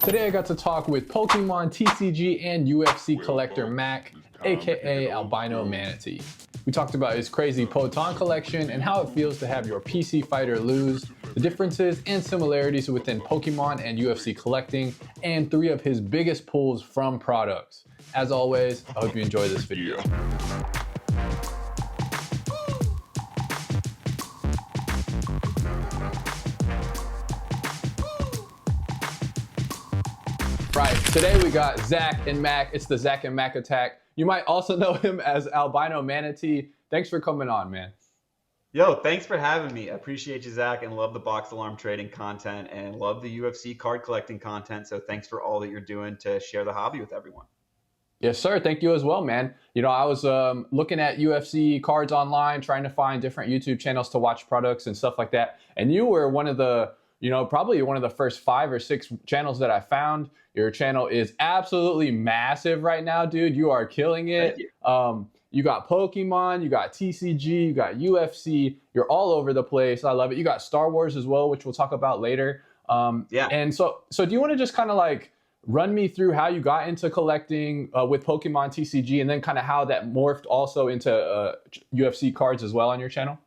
Today I got to talk with Pokemon TCG and UFC collector Mack, aka Albino Manatee. We talked about his crazy Poatan collection and how it feels to have your PC fighter lose, the differences and similarities within Pokemon and UFC collecting, and 3 of his biggest pulls from products. As always, I hope you enjoy this video. Right, today we got Zach and Mack. It's the Zach and Mack attack. You might also know him as Albino Manatee. Thanks for coming on, man. Yo, thanks for having me. I appreciate you, Zach, and love the box alarm trading content and love the UFC card collecting content. So thanks for all that you're doing to share the hobby with everyone. Yes, sir. Thank you as well, man. You know, I was looking at UFC cards online, trying to find different YouTube channels to watch products and stuff like that. And you were one of the, probably one of the first 5 or 6 channels that I found. Your channel is absolutely massive right now, dude. You are killing it. You got Pokemon, you got TCG, you got UFC. You're all over the place. I love it. You got Star Wars as well, which we'll talk about later. And so do you want to just kind of like run me through how you got into collecting with Pokemon TCG, and then kind of how that morphed also into UFC cards as well on your channel?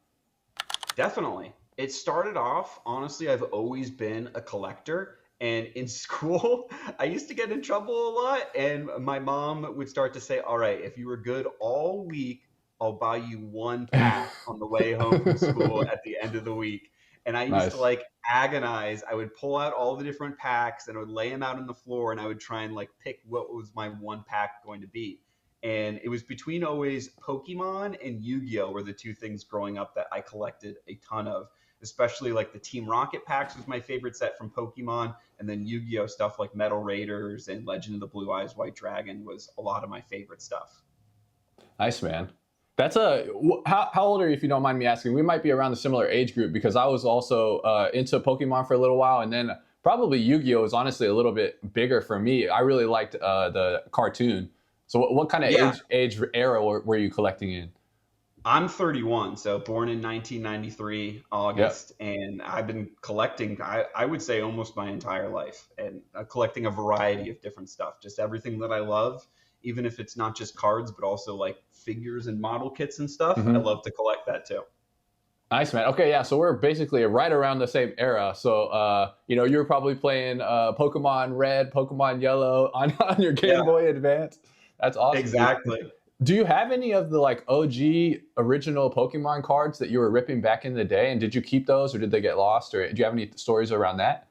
Definitely. It started off, honestly, I've always been a collector. And in school, I used to get in trouble a lot. And my mom would start to say, all right, if you were good all week, I'll buy you 1 pack on the way home from school at the end of the week. And I used to like agonize. I would pull out all the different packs and I would lay them out on the floor and I would try and like pick what was my 1 pack going to be. And it was between always Pokemon and Yu-Gi-Oh! Were the 2 things growing up that I collected a ton of. Especially like the Team Rocket packs was my favorite set from Pokemon, and then Yu-Gi-Oh! Stuff like Metal Raiders and Legend of the Blue Eyes White Dragon was a lot of my favorite stuff. Nice, man. That's how old are you, if you don't mind me asking? We might be around a similar age group because I was also into Pokemon for a little while, and then probably Yu-Gi-Oh! Was honestly a little bit bigger for me. I really liked the cartoon. So what kind of age era were you collecting in? I'm 31, so born in 1993, August, and I've been collecting, I would say almost my entire life, and collecting a variety of different stuff, just everything that I love, even if it's not just cards, but also like figures and model kits and stuff. I love to collect that too. Nice, man. Okay, yeah, so we're basically right around the same era. So, you were probably playing Pokemon Red, Pokemon Yellow on your Game Boy Advance. That's awesome. Exactly. Do you have any of the like OG original Pokemon cards that you were ripping back in the day? And did you keep those or did they get lost? Or do you have any stories around that?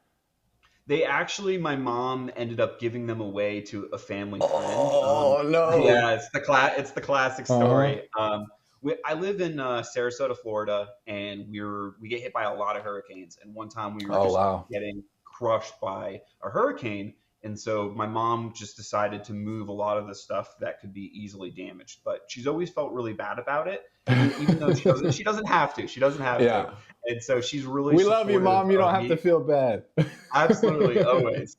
They actually, my mom ended up giving them away to a family friend. Oh, no. Yeah, it's the classic story. I live in Sarasota, Florida, and we get hit by a lot of hurricanes. And one time we were getting crushed by a hurricane. And so my mom just decided to move a lot of the stuff that could be easily damaged. But she's always felt really bad about it, even though she doesn't have to. She doesn't have to. And so she's really We love you, Mom. You don't have to feel bad. Absolutely, always.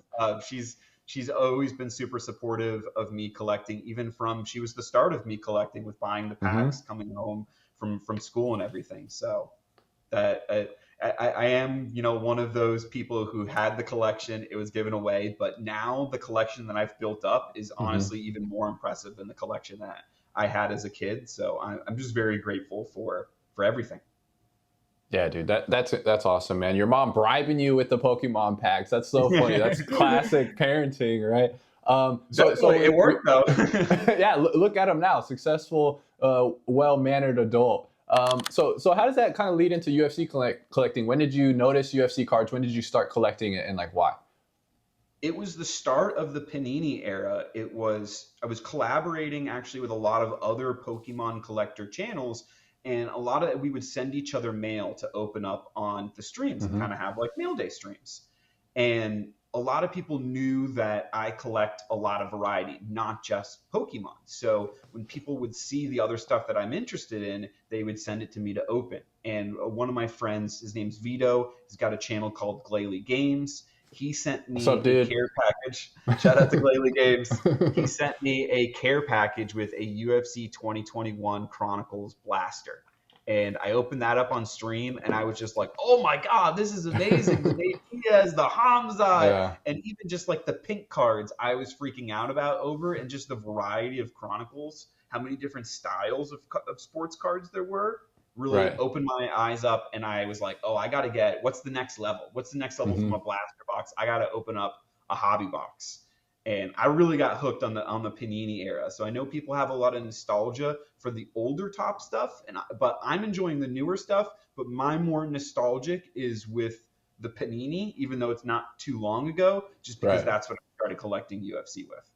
She's always been super supportive of me collecting, even from she was the start of me collecting with buying the packs, coming home from school and everything. So that I am, one of those people who had the collection. It was given away, but now the collection that I've built up is honestly even more impressive than the collection that I had as a kid. So I'm just very grateful for everything. Yeah, dude, that's awesome, man. Your mom bribing you with the Pokemon packs. That's so funny. That's classic parenting, right? So it worked though. Yeah, look at him now, successful, well-mannered adult. So how does that kind of lead into UFC collecting? When did you notice UFC cards? When did you start collecting it, and like why? It was the start of the Panini era. I was collaborating actually with a lot of other Pokemon collector channels, and we would send each other mail to open up on the streams and kind of have like mail day streams. And a lot of people knew that I collect a lot of variety, not just Pokemon. So when people would see the other stuff that I'm interested in, they would send it to me to open. And one of my friends, his name's Vito, he's got a channel called Glalie Games. He sent me a care package. Shout out to Glalie Games. He sent me a care package with a UFC 2021 Chronicles blaster. And I opened that up on stream, and I was just like, "Oh my god, this is amazing! The Nate Diaz, the Hamza, Yeah. and even just like the pink cards, I was freaking out about over, and just the variety of Chronicles, how many different styles of sports cards there were, really Right. opened my eyes up, and I was like, oh, I got to get what's the next level? What's the next level from a blaster box? I got to open up a hobby box. And I really got hooked on the Panini era. So I know people have a lot of nostalgia for the older top stuff, but I'm enjoying the newer stuff. But my more nostalgic is with the Panini, even though it's not too long ago, just because Right. that's what I started collecting UFC with.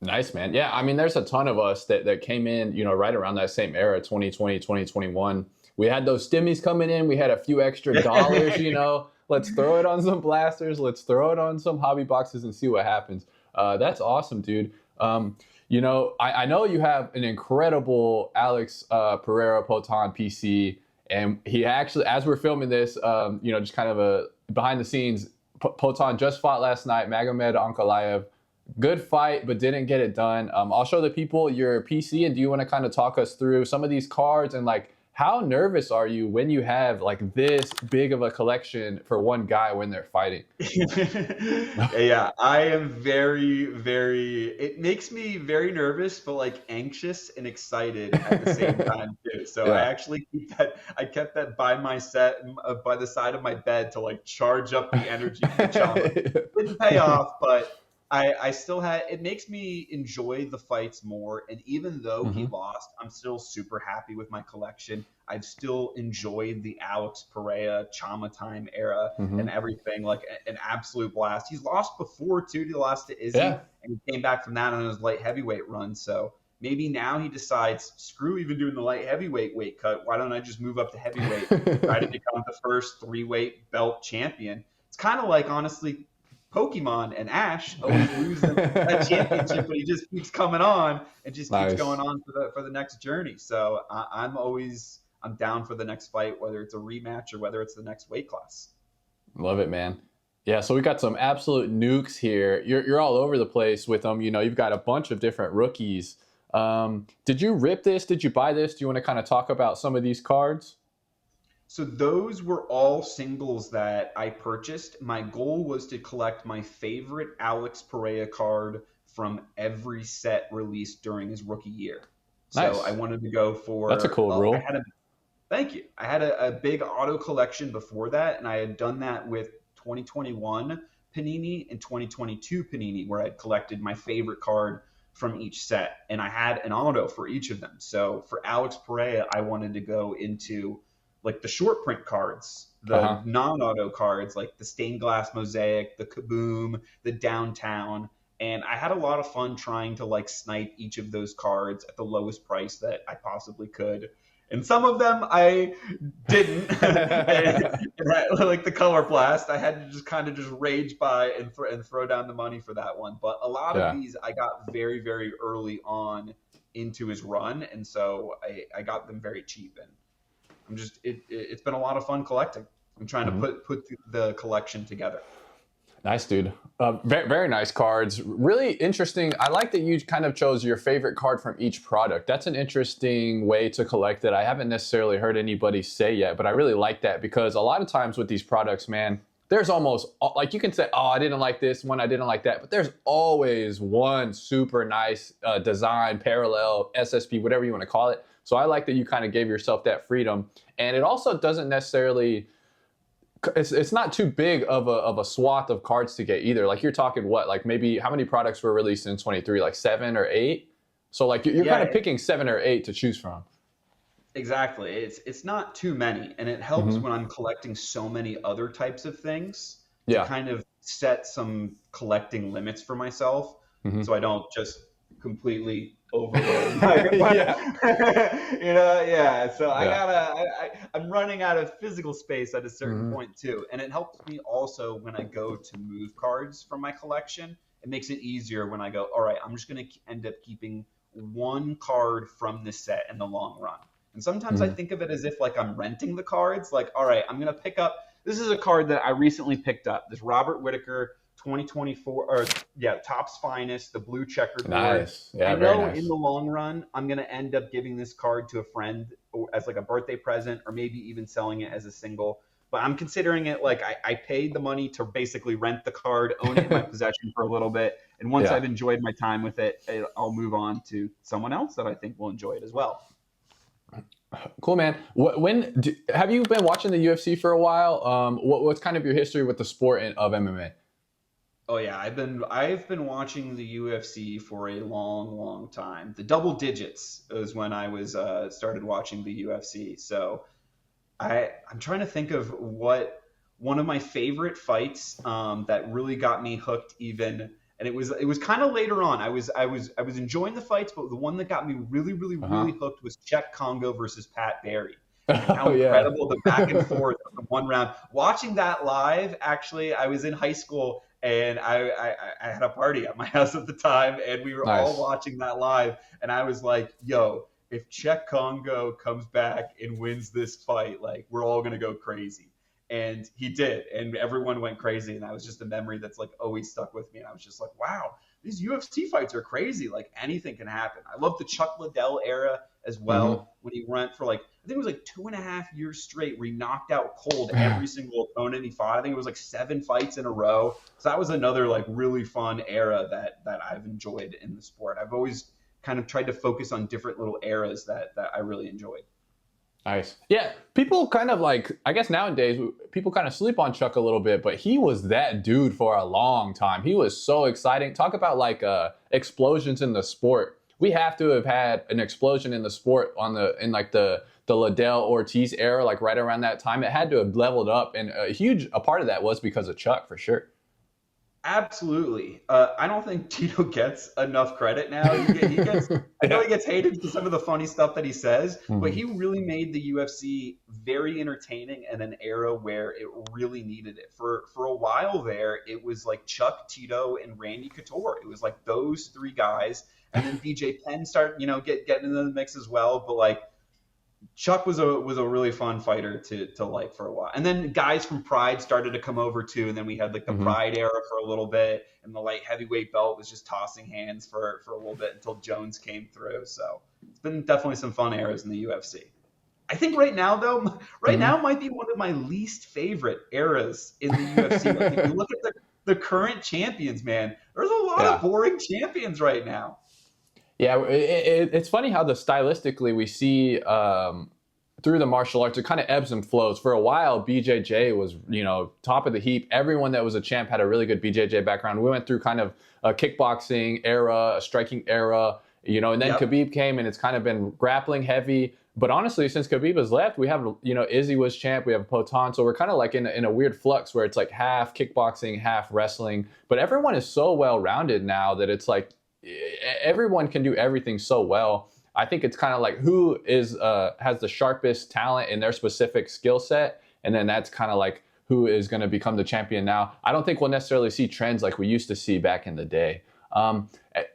Nice, man. Yeah, I mean, there's a ton of us that came in, right around that same era, 2020, 2021. We had those stimmies coming in. We had a few extra dollars. Let's throw it on some blasters. Let's throw it on some hobby boxes and see what happens. That's awesome, dude. I know you have an incredible Alex Pereira Poatan PC, and he actually, as we're filming this, just kind of a behind the scenes, Poatan just fought last night, Magomed Ankalaev. Good fight, but didn't get it done. I'll show the people your PC, and do you want to kind of talk us through some of these cards and like how nervous are you when you have like this big of a collection for one guy when they're fighting? Yeah, I am very, very, it makes me very nervous, but like anxious and excited at the same time too. So I Yeah. actually I kept that by my by the side of my bed to like charge up the energy for the challenge. Didn't pay off, but I still had, it makes me enjoy the fights more. And even though he lost, I'm still super happy with my collection. I've still enjoyed the Alex Pereira Chama time era and everything, like an absolute blast. He's lost before too. He lost to Izzy, Yeah. and he came back from that on his light heavyweight run. So maybe now he decides, screw even doing the light heavyweight weight cut. Why don't I just move up to heavyweight, try to become the first 3-weight belt champion? It's kind of like, honestly, Pokemon and Ash always losing that championship, but he just keeps coming on and just keeps Nice. going on for the next journey. So I'm down for the next fight, whether it's a rematch or whether it's the next weight class. Love it, man. Yeah, so we got some absolute nukes here. You're all over the place with them. You've got a bunch of different rookies. Did you rip this? Did you buy this? Do you want to kind of talk about some of these cards? So those were all singles that I purchased. My goal was to collect my favorite Alex Pereira card from every set released during his rookie year. Nice. So I wanted to go for. That's a cool rule. Thank you. I had a big auto collection before that, and I had done that with 2021 Panini and 2022 Panini, where I'd collected my favorite card from each set, and I had an auto for each of them. So for Alex Pereira, I wanted to go into like the short print cards, the non-auto cards, like the stained glass mosaic, the kaboom, the downtown. And I had a lot of fun trying to like snipe each of those cards at the lowest price that I possibly could. And some of them I didn't. Like the color blast, I had to just kind of just rage by and throw down the money for that one. But a lot of these I got very, very early on into his run. And so I got them very cheap. And it's been a lot of fun collecting. I'm trying to put the collection together. Nice, dude. Very, very nice cards. Really interesting. I like that you kind of chose your favorite card from each product. That's an interesting way to collect it. I haven't necessarily heard anybody say yet, but I really like that because a lot of times with these products, man, there's almost like you can say, oh, I didn't like this one, I didn't like that, but there's always one super nice design, parallel, SSP, whatever you want to call it. So I like that you kind of gave yourself that freedom. And it also doesn't necessarily, it's not too big of a swath of cards to get either. Like you're talking what, like maybe how many products were released in 23, like 7 or 8? So like you're kind of picking 7 or 8 to choose from. Exactly. It's not too many, and it helps when I'm collecting so many other types of things to kind of set some collecting limits for myself, so I don't just completely overload So I'm running out of physical space at a certain point too, and it helps me also when I go to move cards from my collection. It makes it easier when I go, all right, I'm just going to end up keeping one card from this set in the long run. And sometimes I think of it as if like I'm renting the cards. Like, all right, I'm going to pick up. This is a card that I recently picked up. This Robert Whitaker 2024, Topps Finest, the blue checkered board. Nice. Yeah, I very know nice. in the long run, I'm going to end up giving this card to a friend as like a birthday present, or maybe even selling it as a single. But I'm considering it like I paid the money to basically rent the card, own it in my possession for a little bit, and once Yeah. I've enjoyed my time with it, I'll move on to someone else that I think will enjoy it as well. Cool, man. Have you been watching the UFC for a while? What's kind of your history with the sport of MMA? Oh yeah, I've been watching the UFC for a long, long time. The double digits is when I was started watching the UFC. So I'm trying to think of what one of my favorite fights that really got me hooked even, and it was kind of later on. I was enjoying the fights, but the one that got me really, really, really Uh-huh. hooked was Czech Congo versus Pat Barry, and how Oh yeah. incredible the back and forth of the one round. Watching that live, actually, I was in high school and I had a party at my house at the time, and we were all Nice. watching that live, and I was like, "Yo, if Czech Congo comes back and wins this fight, like we're all gonna go crazy." And he did, and everyone went crazy, and that was just a memory that's like always stuck with me. And I was just like, wow, these UFC fights are crazy. Like anything can happen. I love the Chuck Liddell era as Hmm. well, when he went for like I think it was like 2.5 years straight where he knocked out cold every single opponent he fought. I think it was like 7 fights in a row. So that was another like really fun era that I've enjoyed in the sport. I've always kind of tried to focus on different little eras that I really enjoyed. Nice. Yeah, people kind of like, I guess nowadays, people kind of sleep on Chuck a little bit, but he was that dude for a long time. He was so exciting. Talk about like explosions in the sport. We have to have had an explosion in the sport in like the Liddell Ortiz era, like right around that time. It had to have leveled up, and a part of that was because of Chuck for sure. Absolutely. I don't think Tito gets enough credit now. He gets, I know Yeah. he gets hated for some of the funny stuff that he says, but Mhm. he really made the UFC very entertaining in an era where it really needed it. For a while there, it was like Chuck, Tito, and Randy Couture. It was like those three guys, and then BJ Penn started, getting into the mix as well. But like Chuck was a really fun fighter to like for a while. And then guys from Pride started to come over too, and then we had like the Mhm. Pride era for a little bit, and the light heavyweight belt was just tossing hands for a little bit until Jones came through. So it's been definitely some fun eras in the UFC. I think right now though, right Mhm. now might be one of my least favorite eras in the UFC. Like if you look at the current champions, man, there's a lot of Yeah. boring champions right now. Yeah, it's funny how the stylistically we see through the martial arts, it kind of ebbs and flows. For a while, BJJ was, top of the heap. Everyone that was a champ had a really good BJJ background. We went through kind of a kickboxing era, a striking era, and then Yep. Khabib came and it's kind of been grappling heavy. But honestly, since Khabib has left, we have, Izzy was champ, we have Poatan. So we're kind of like in a weird flux where it's like half kickboxing, half wrestling. But everyone is so well rounded now that it's like everyone can do everything so well. I think it's kind of like who is has the sharpest talent in their specific skill set, and then that's kind of like who is going to become the champion now. I don't think we'll necessarily see trends like we used to see back in the day.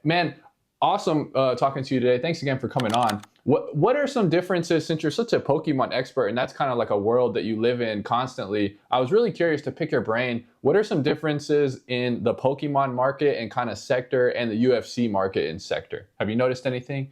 Man, awesome talking to you today. Thanks again for coming on. What are some differences since you're such a Pokemon expert and that's kind of like a world that you live in constantly? I was really curious to pick your brain. What are some differences in the Pokemon market and kind of sector and the UFC market and sector? Have you noticed anything?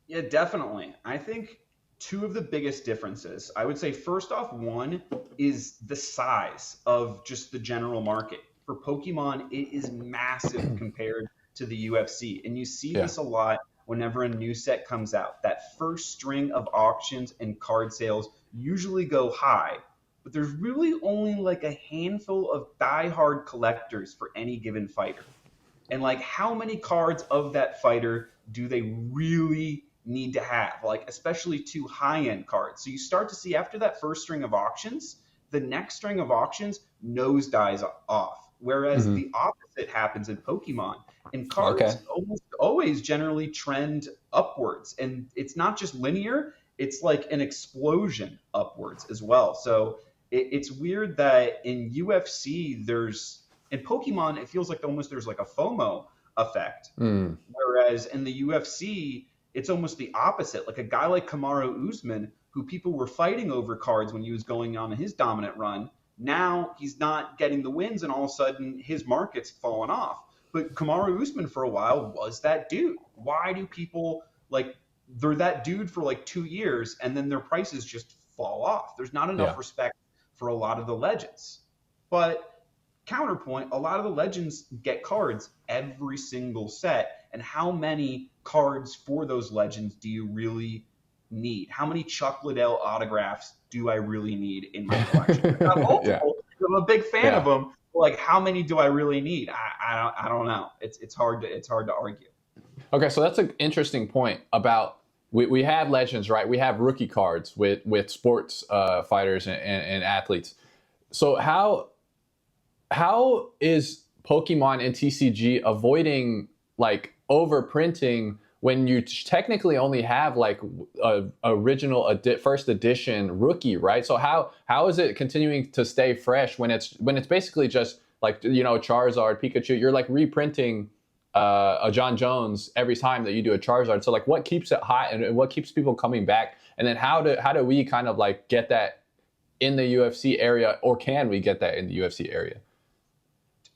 Yeah, definitely. I think two of the biggest differences, I would say first off, one is the size of just the general market. For Pokemon, it is massive compared to the UFC. And you see Yeah. this a lot whenever a new set comes out. That first string of auctions and card sales usually go high, but there's really only like a handful of diehard collectors for any given fighter. And like how many cards of that fighter do they really need to have, like especially two high end cards? So you start to see after that first string of auctions, the next string of auctions nosedives off, whereas Hmm. the opposite happens in Pokemon. And cards Okay. almost always generally trend upwards, and it's not just linear, it's like an explosion upwards as well. So it's weird that in UFC there's in Pokemon, it feels like almost there's like a FOMO effect. Mm. Whereas in the UFC, it's almost the opposite. Like a guy like Kamaru Usman, who people were fighting over cards when he was going on his dominant run, now he's not getting the wins, and all of a sudden his market's fallen off. But Kamaru Usman for a while was that dude. Why do people like? they're that dude for like 2 years, and then their prices just fall off. There's not enough Yeah. respect for a lot of the legends. But counterpoint, a lot of the legends get cards every single set. And how many cards for those legends do you really need? How many Chuck Liddell autographs do I really need in my collection? I've got Yeah. multiple. I'm a big fan of Yeah. them. Like, how many do I really need? I don't know. It's hard to argue. Okay, so that's an interesting point about we have legends, right? We have rookie cards with sports fighters and athletes. So how is Pokemon and TCG avoiding like overprinting when you technically only have like a original first edition rookie, right? So how is it continuing to stay fresh when it's basically just like, you know, Charizard, Pikachu? You're like reprinting a John Jones every time that you do a Charizard. So like, what keeps it hot and what keeps people coming back? And then how do we kind of like get that in the UFC area, or can we get that in the UFC area?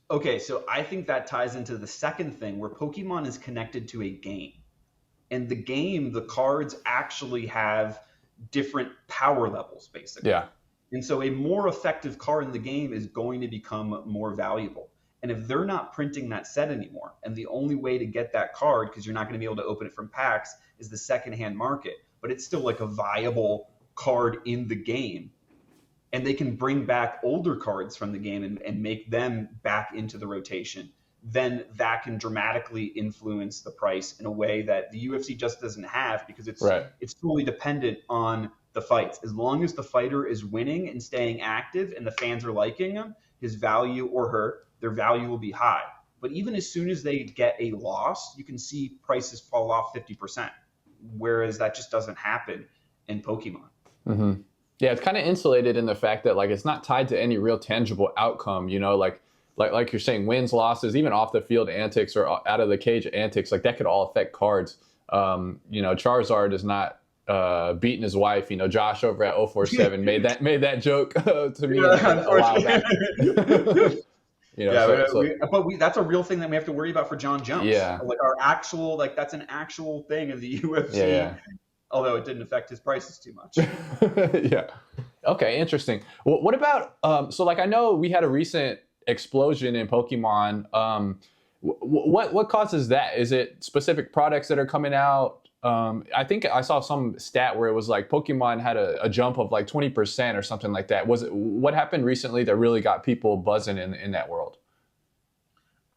Okay, so I think that ties into the second thing where Pokemon is connected to a game. And the game, the cards actually have different power levels, basically. Yeah. And so a more effective card in the game is going to become more valuable. And if they're not printing that set anymore, and the only way to get that card, because you're not going to be able to open it from packs, is the secondhand market, but it's still like a viable card in the game, and they can bring back older cards from the game and make them back into the rotation, then that can dramatically influence the price in a way that the UFC just doesn't have, because Right. it's totally dependent on the fights. As long as the fighter is winning and staying active and the fans are liking him, his value, or her, their value will be high. But even as soon as they get a loss, you can see prices fall off 50%, whereas that just doesn't happen in Pokemon. Hmm. Yeah, it's kind of insulated in the fact that like it's not tied to any real tangible outcome. You know, like you're saying, wins, losses, even off the field antics or out of the cage antics, like that could all affect cards. You know, Charizard is not beating his wife. You know, Josh over at 047 made that joke to me a while back. You know, Yeah, but that's a real thing that we have to worry about for John Jones. Yeah. Like our actual, like that's an actual thing in the UFC. Yeah. Although it didn't affect his prices too much. Yeah. Okay, interesting. Well, what about so like I know we had a recent explosion in Pokemon. What causes that? Is it specific products that are coming out? I think I saw some stat where it was like Pokemon had a jump of like 20% or something like that. Was it what happened recently that really got people buzzing in that world?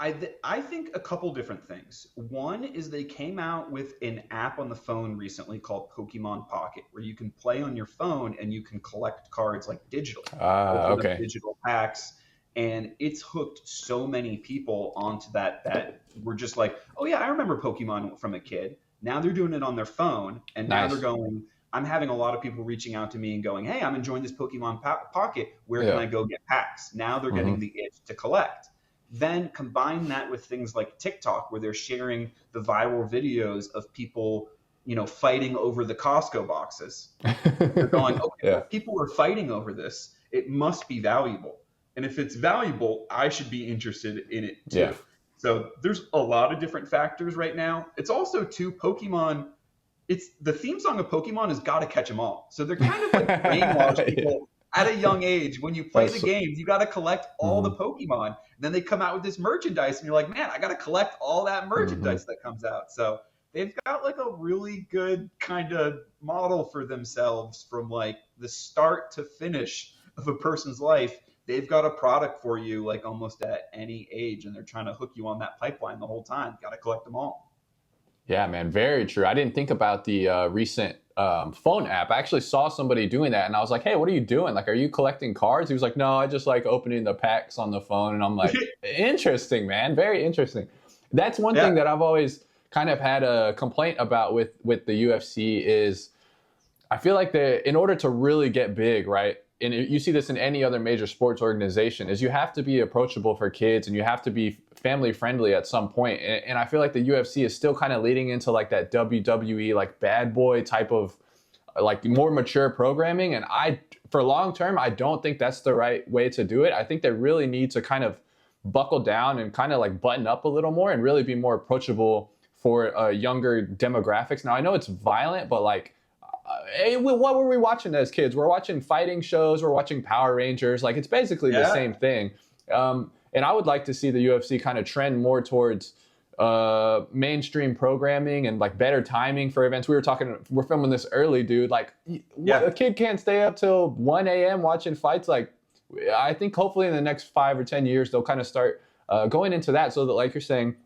I think a couple different things. One is they came out with an app on the phone recently called Pokemon Pocket, where you can play on your phone and you can collect cards like digitally, open up Okay. digital packs, and it's hooked so many people onto that we're just like, oh yeah, I remember Pokemon from a kid. Now they're doing it on their phone, and now they're Nice. going. I'm having a lot of people reaching out to me and going, hey, I'm enjoying this Pokemon Pocket. Where can Yeah. I go get packs? Now they're getting the itch to collect. Then combine that with things like TikTok, where they're sharing the viral videos of people, you know, fighting over the Costco boxes. They're going, okay, Yeah. well, people are fighting over this. It must be valuable. And if it's valuable, I should be interested in it too. Yeah. So there's a lot of different factors right now. It's also too Pokemon. It's the theme song of Pokemon is "Gotta Catch 'Em All." So they're kind of like brainwash people at a young age. When you play the games, you got to collect all the Pokemon. And then they come out with this merchandise, and you're like, man, I got to collect all that merchandise that comes out. So they've got like a really good kind of model for themselves from like the start to finish of a person's life. They've got a product for you like almost at any age, and they're trying to hook you on that pipeline the whole time. Got to collect them all. Yeah, man, very true. I didn't think about the recent phone app. I actually saw somebody doing that, and I was like, "Hey, what are you doing? Like, are you collecting cards?" He was like, "No, I just like opening the packs on the phone." And I'm like, "Interesting, man, very interesting." That's one thing that I've always kind of had a complaint about with the UFC is I feel like in order to really get big, right? And you see this in any other major sports organization, is you have to be approachable for kids and you have to be family friendly at some point. And I feel like the UFC is still kind of leading into like that WWE, like bad boy type of like more mature programming. And for long term, I don't think that's the right way to do it. I think they really need to kind of buckle down and kind of like button up a little more and really be more approachable for younger demographics. Now I know it's violent, but like, hey, what were we watching as kids? We're watching fighting shows. We're watching Power Rangers. Like it's basically the same thing. And I would like to see the UFC kind of trend more towards mainstream programming and like better timing for events. We're filming this early, dude. Like a kid can't stay up till 1 a.m. watching fights. Like I think hopefully in the next 5 or 10 years, they'll kind of start going into that so that, like you're saying,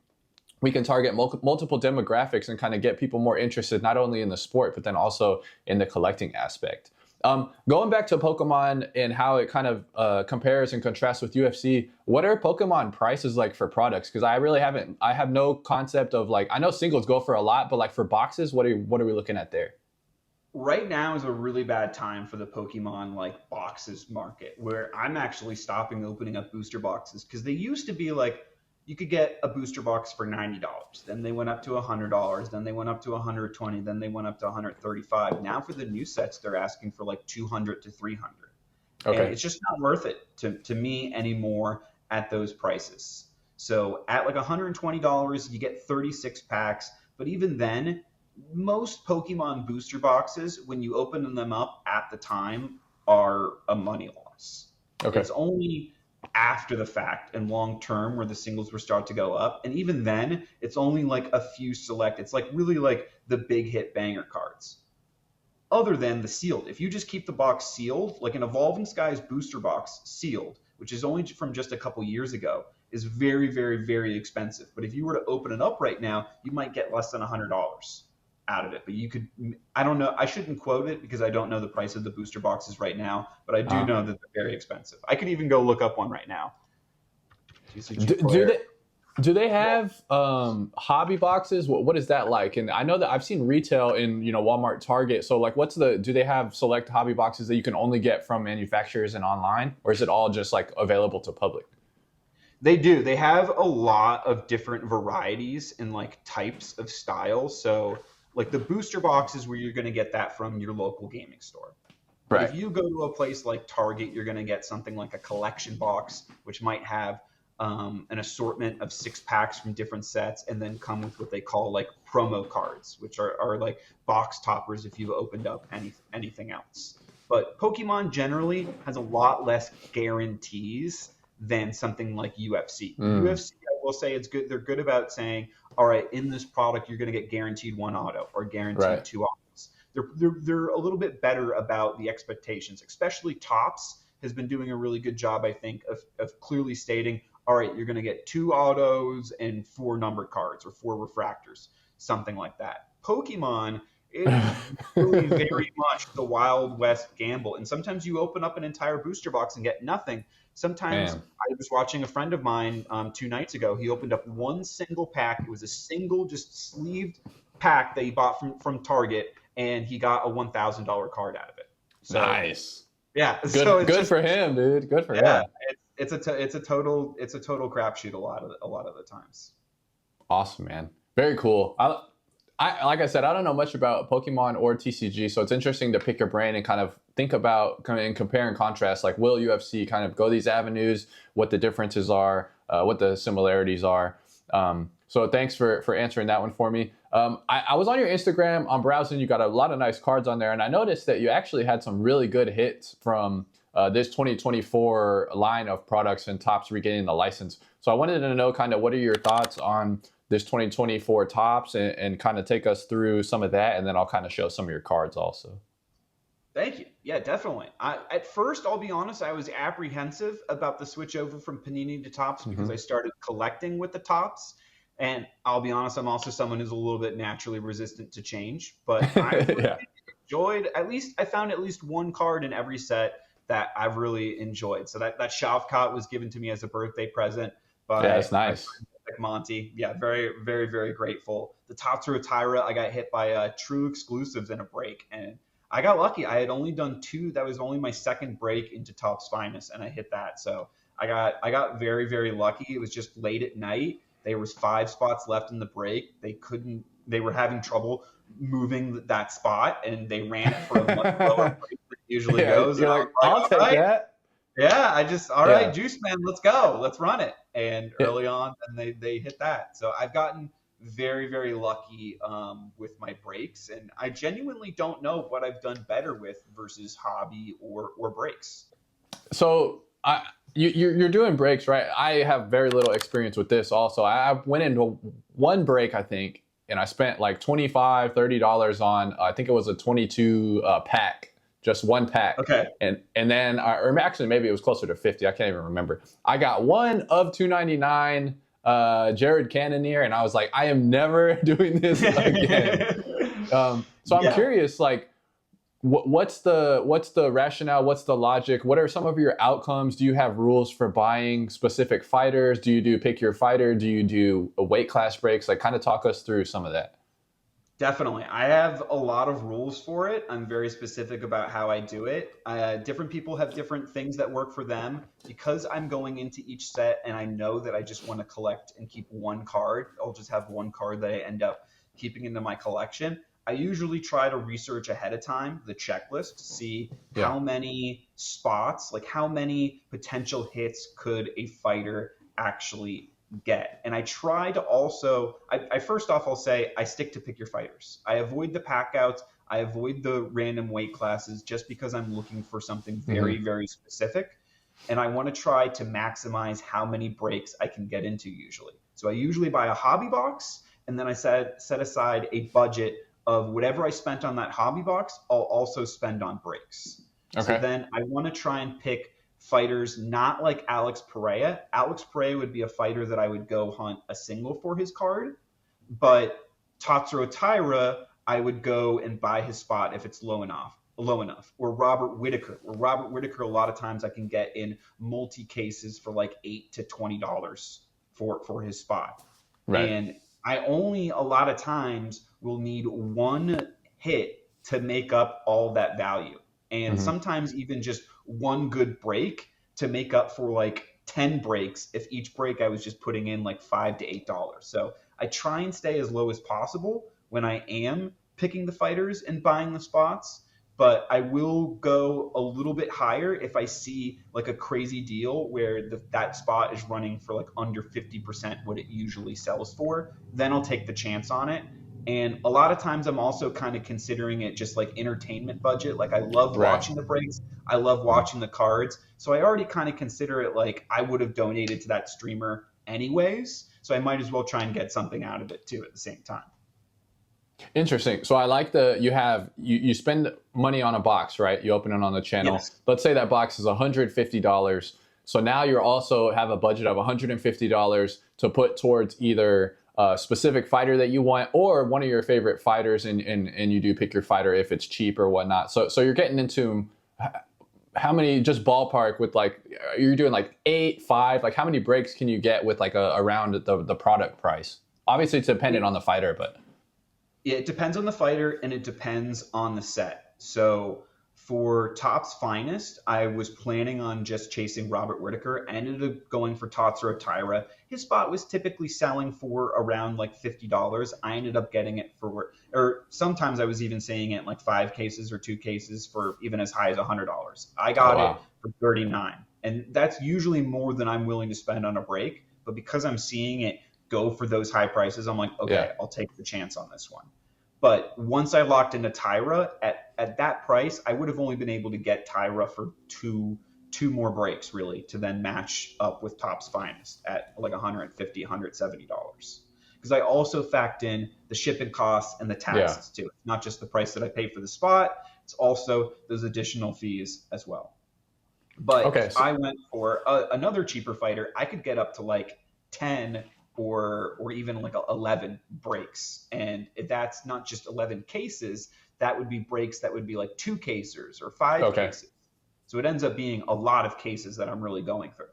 we can target multiple demographics and kind of get people more interested, not only in the sport, but then also in the collecting aspect. Going back to Pokemon and how it kind of compares and contrasts with UFC, what are Pokemon prices like for products? Because I have no concept of like, I know singles go for a lot, but like for boxes, what are we looking at there? Right now is a really bad time for the Pokemon like boxes market, where I'm actually stopping opening up booster boxes, because they used to be like, you could get a booster box for $90. Then they went up to $100. Then they went up to $120. Then they went up to $135. Now for the new sets, they're asking for like $200 to $300. Okay. And it's just not worth it to me anymore at those prices. So at like $120, you get 36 packs. But even then, most Pokemon booster boxes, when you open them up at the time, are a money loss. Okay. It's only after the fact and long term where the singles will start to go up, and even then it's only like a few select. It's like really like the big hit banger cards, other than the sealed. If you just keep the box sealed, like an Evolving Skies booster box sealed, which is only from just a couple years ago, is very, very, very expensive. But if you were to open it up right now, you might get less than $100 out of it. But you could, I don't know, I shouldn't quote it because I don't know the price of the booster boxes right now, but I do know that they're very expensive. I could even go look up one right now. Do they have hobby boxes? What is that like? And I know that I've seen retail in Walmart, Target. So like, do they have select hobby boxes that you can only get from manufacturers and online, or is it all just like available to public? They do. They have a lot of different varieties and like types of styles. So like the booster boxes, where you're going to get that from your local gaming store. Right. If you go to a place like Target, you're going to get something like a collection box, which might have an assortment of 6 packs from different sets, and then come with what they call like promo cards, which are like box toppers if you've opened up anything else. But Pokemon generally has a lot less guarantees than something like UFC. UFC, I will say, it's good. They're good about saying, all right, in this product, you're going to get guaranteed 1 auto or guaranteed 2 autos. They're a little bit better about the expectations, especially Topps has been doing a really good job, I think, of clearly stating, all right, you're going to get 2 autos and 4 numbered cards or 4 refractors, something like that. Pokemon, it's really very much the Wild West gamble. And sometimes you open up an entire booster box and get nothing. Sometimes I was watching a friend of mine 2 nights ago. He opened up one single pack. It was a single, just sleeved pack that he bought from Target, and he got a $1,000 card out of it. So, nice. Yeah. Good for him, dude. Good for him. It's a total crapshoot a lot of the times. Awesome, man. Very cool. I like I said, I don't know much about Pokemon or TCG, so it's interesting to pick your brain and kind of think about and compare and contrast. Like, will UFC kind of go these avenues? What the differences are? What the similarities are? So thanks for answering that one for me. I was on your Instagram. I'm browsing. You got a lot of nice cards on there, and I noticed that you actually had some really good hits from this 2024 line of products and Topps regaining the license. So I wanted to know kind of what are your thoughts on this 2024 Topps and kind of take us through some of that, and then I'll kind of show some of your cards also. Thank you. Yeah, definitely. At first, I'll be honest, I was apprehensive about the switch over from Panini to Topps because I started collecting with the Topps. And I'll be honest, I'm also someone who's a little bit naturally resistant to change. But I really enjoyed, I found at least one card in every set that I've really enjoyed. So that Shavkat was given to me as a birthday present. But yeah, that's nice. Like Monty. Yeah, very, very, very grateful. The Tatsuro Tyra, I got hit by true exclusives in a break. And I got lucky. I had only done 2. That was only my second break into Topps Finest, and I hit that. So I got very, very lucky. It was just late at night. There was 5 spots left in the break. They were having trouble moving that spot, and they ran it for a much lower break than it usually goes. You're like, I'll take that. Yeah, all right, Juice Man, let's go. Let's run it. And early on, and they hit that. So I've gotten very, very lucky with my breaks, and I genuinely don't know what I've done better with versus hobby or breaks. So you're doing breaks, right? I have very little experience with this. Also, I went into one break, I think, and I spent like $25-$30 on. I think it was a 22 pack, just one pack, Okay. and then or actually maybe it was closer to 50. I can't even remember. I got one of 299 Jared Cannonier, and I was like, I am never doing this again. So I'm Yeah. curious, like, what's the rationale? What's the logic? What are some of your outcomes? Do you have rules for buying specific fighters? Do you do pick your fighter? Do you do a weight class breaks? Like, kind of talk us through some of that. Definitely. I have a lot of rules for it. I'm very specific about how I do it. Different people have different things that work for them. Because I'm going into each set and I know that I just want to collect and keep one card, I'll just have one card that I end up keeping into my collection. I usually try to research ahead of time the checklist to see Yeah. how many spots, like how many potential hits could a fighter actually get. And I try to also, I first off, I'll say I stick to pick your fighters. I avoid the pack outs. I avoid the random weight classes just because I'm looking for something very, Mm-hmm. very specific. And I want to try to maximize how many breaks I can get into usually. So I usually buy a hobby box and then I set aside a budget of whatever I spent on that hobby box, I'll also spend on breaks. So Okay. then I want to try and pick fighters not like Alex Pereira. Alex Pereira would be a fighter that I would go hunt a single for his card, but Tatsuro Taira, I would go and buy his spot if it's low enough. Or Robert Whitaker. Or Robert Whitaker, a lot of times I can get in multi cases for like $8 to $20 for his spot. Right. And I only a lot of times will need one hit to make up all that value. And Mm-hmm. sometimes even just one good break to make up for like 10 breaks if each break I was just putting in like $5 to $8. So I try and stay as low as possible when I am picking the fighters and buying the spots, but I will go a little bit higher if I see like a crazy deal where that spot is running for like under 50% what it usually sells for. Then I'll take the chance on it. And a lot of times I'm also kind of considering it just like entertainment budget. Like I love Right. watching the breaks, I love watching the cards. So I already kind of consider it like I would have donated to that streamer anyways. So I might as well try and get something out of it too at the same time. Interesting. So I like you spend money on a box, right? You open it on the channel. Yes. Let's say that box is $150. So now you also have a budget of $150 to put towards either a specific fighter that you want or one of your favorite fighters, and you do pick your fighter if it's cheap or whatnot. So you're getting into how many, just ballpark, with like, you're doing like 8, 5, like how many breaks can you get with like around the product price? Obviously it's dependent on the fighter, but It depends on the fighter and it depends on the set. So for Top's Finest, I was planning on just chasing Robert Whitaker. I ended up going for Tatsuro Taira. His spot was typically selling for around like $50. I ended up getting it for, or sometimes I was even seeing it in like 5 cases or 2 cases for even as high as $100. I oh got it wow. for 39, and that's usually more than I'm willing to spend on a break. But because I'm seeing it go for those high prices, I'm like, Yeah. okay, I'll take the chance on this one. But once I locked into Tyra at that price, I would have only been able to get Tyra for two more breaks really to then match up with Top's Finest at like $150, $170. Because I also fact in the shipping costs and the taxes too. It's not just the price that I pay for the spot, it's also those additional fees as well. But Okay. if I went for another cheaper fighter, I could get up to like 10 or even like 11 breaks. And if that's not just 11 cases, that would be breaks that would be like 2 cases or 5 Okay. cases. So it ends up being a lot of cases that I'm really going through.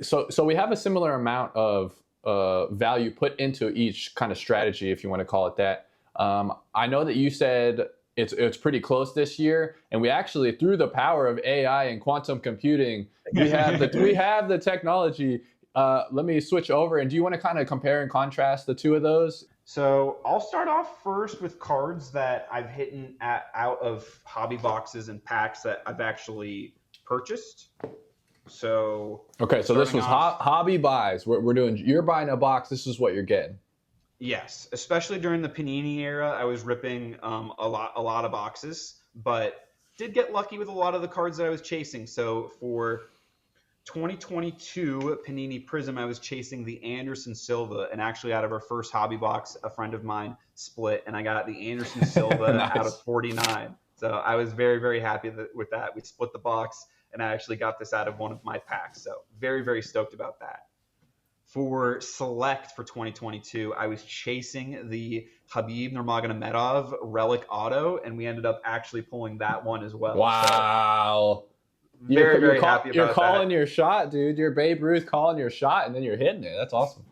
So we have a similar amount of value put into each kind of strategy, if you want to call it that. I know that you said it's pretty close this year, and we actually, through the power of AI and quantum computing, we have the technology. Let me switch over, and do you want to kind of compare and contrast the two of those? So I'll start off first with cards that I've hidden out of hobby boxes and packs that I've actually purchased. So Okay, so this starting was off, hobby buys. We're doing. You're buying a box. This is what you're getting. yes, especially during the Panini era, I was ripping a lot of boxes, but did get lucky with a lot of the cards that I was chasing. So for 2022 Panini Prism, I was chasing the Anderson Silva, and actually out of our first hobby box, a friend of mine split, and I got the Anderson Silva out of Nice. 49. So I was very, very happy with that. We split the box, and I actually got this out of one of my packs. So very, very stoked about that. For Select for 2022, I was chasing the Habib Nurmagomedov Relic Auto, and we ended up actually pulling that one as well. So Wow. very, very happy You're about that. calling your shot, dude. You're Babe Ruth calling your shot, and then you're hitting it. That's awesome.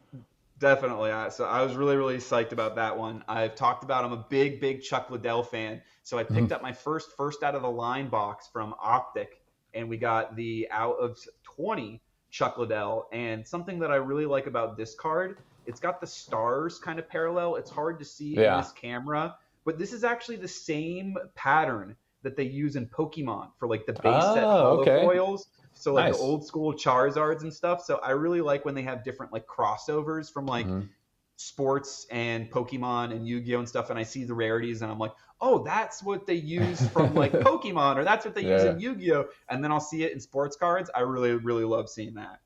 Definitely. So I was really, really psyched about that one. I've talked about I'm a big, big Chuck Liddell fan. So I picked Mhm. up my first out of the line box from Optic, and we got the out of 20 Chuck Liddell. And something that I really like about this card, it's got the stars kind of parallel. It's hard to see in Yeah. this camera, but this is actually the same pattern that they use in Pokemon for like the base set Oh, holo okay. foils. So like the Nice. old school Charizards and stuff. So I really like when they have different like crossovers from like Mhm. sports and Pokemon and Yu-Gi-Oh and stuff, and I see the rarities and I'm like, oh, that's what they use from like Pokemon, or that's what they use Yeah. in Yu-Gi-Oh, and then I'll see it in sports cards. I really, really love seeing that.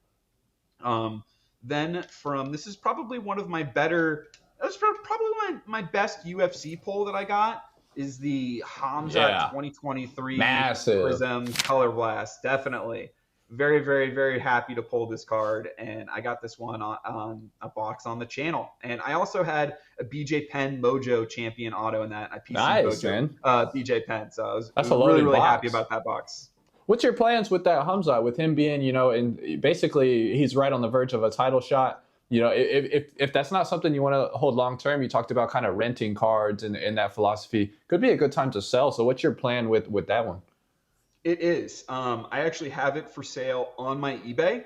Um, then from this is probably one of my better. That's probably my best UFC pull that I got is the Hamzat Yeah. 2023 Massive. Prism Color Blast. Definitely. Very, very, very happy to pull this card. And I got this one on a box on the channel. And I also had a BJ Penn Mojo Champion auto in that. I PC Nice, Mojo man. BJ Penn. So I was That's a really, loaded really happy box. about that box. What's your plans with that Hamza? With him being, and basically he's right on the verge of a title shot. If that's not something you want to hold long term, you talked about kind of renting cards and that philosophy. Could be a good time to sell. So what's your plan with that one? It is. I actually have it for sale on my eBay.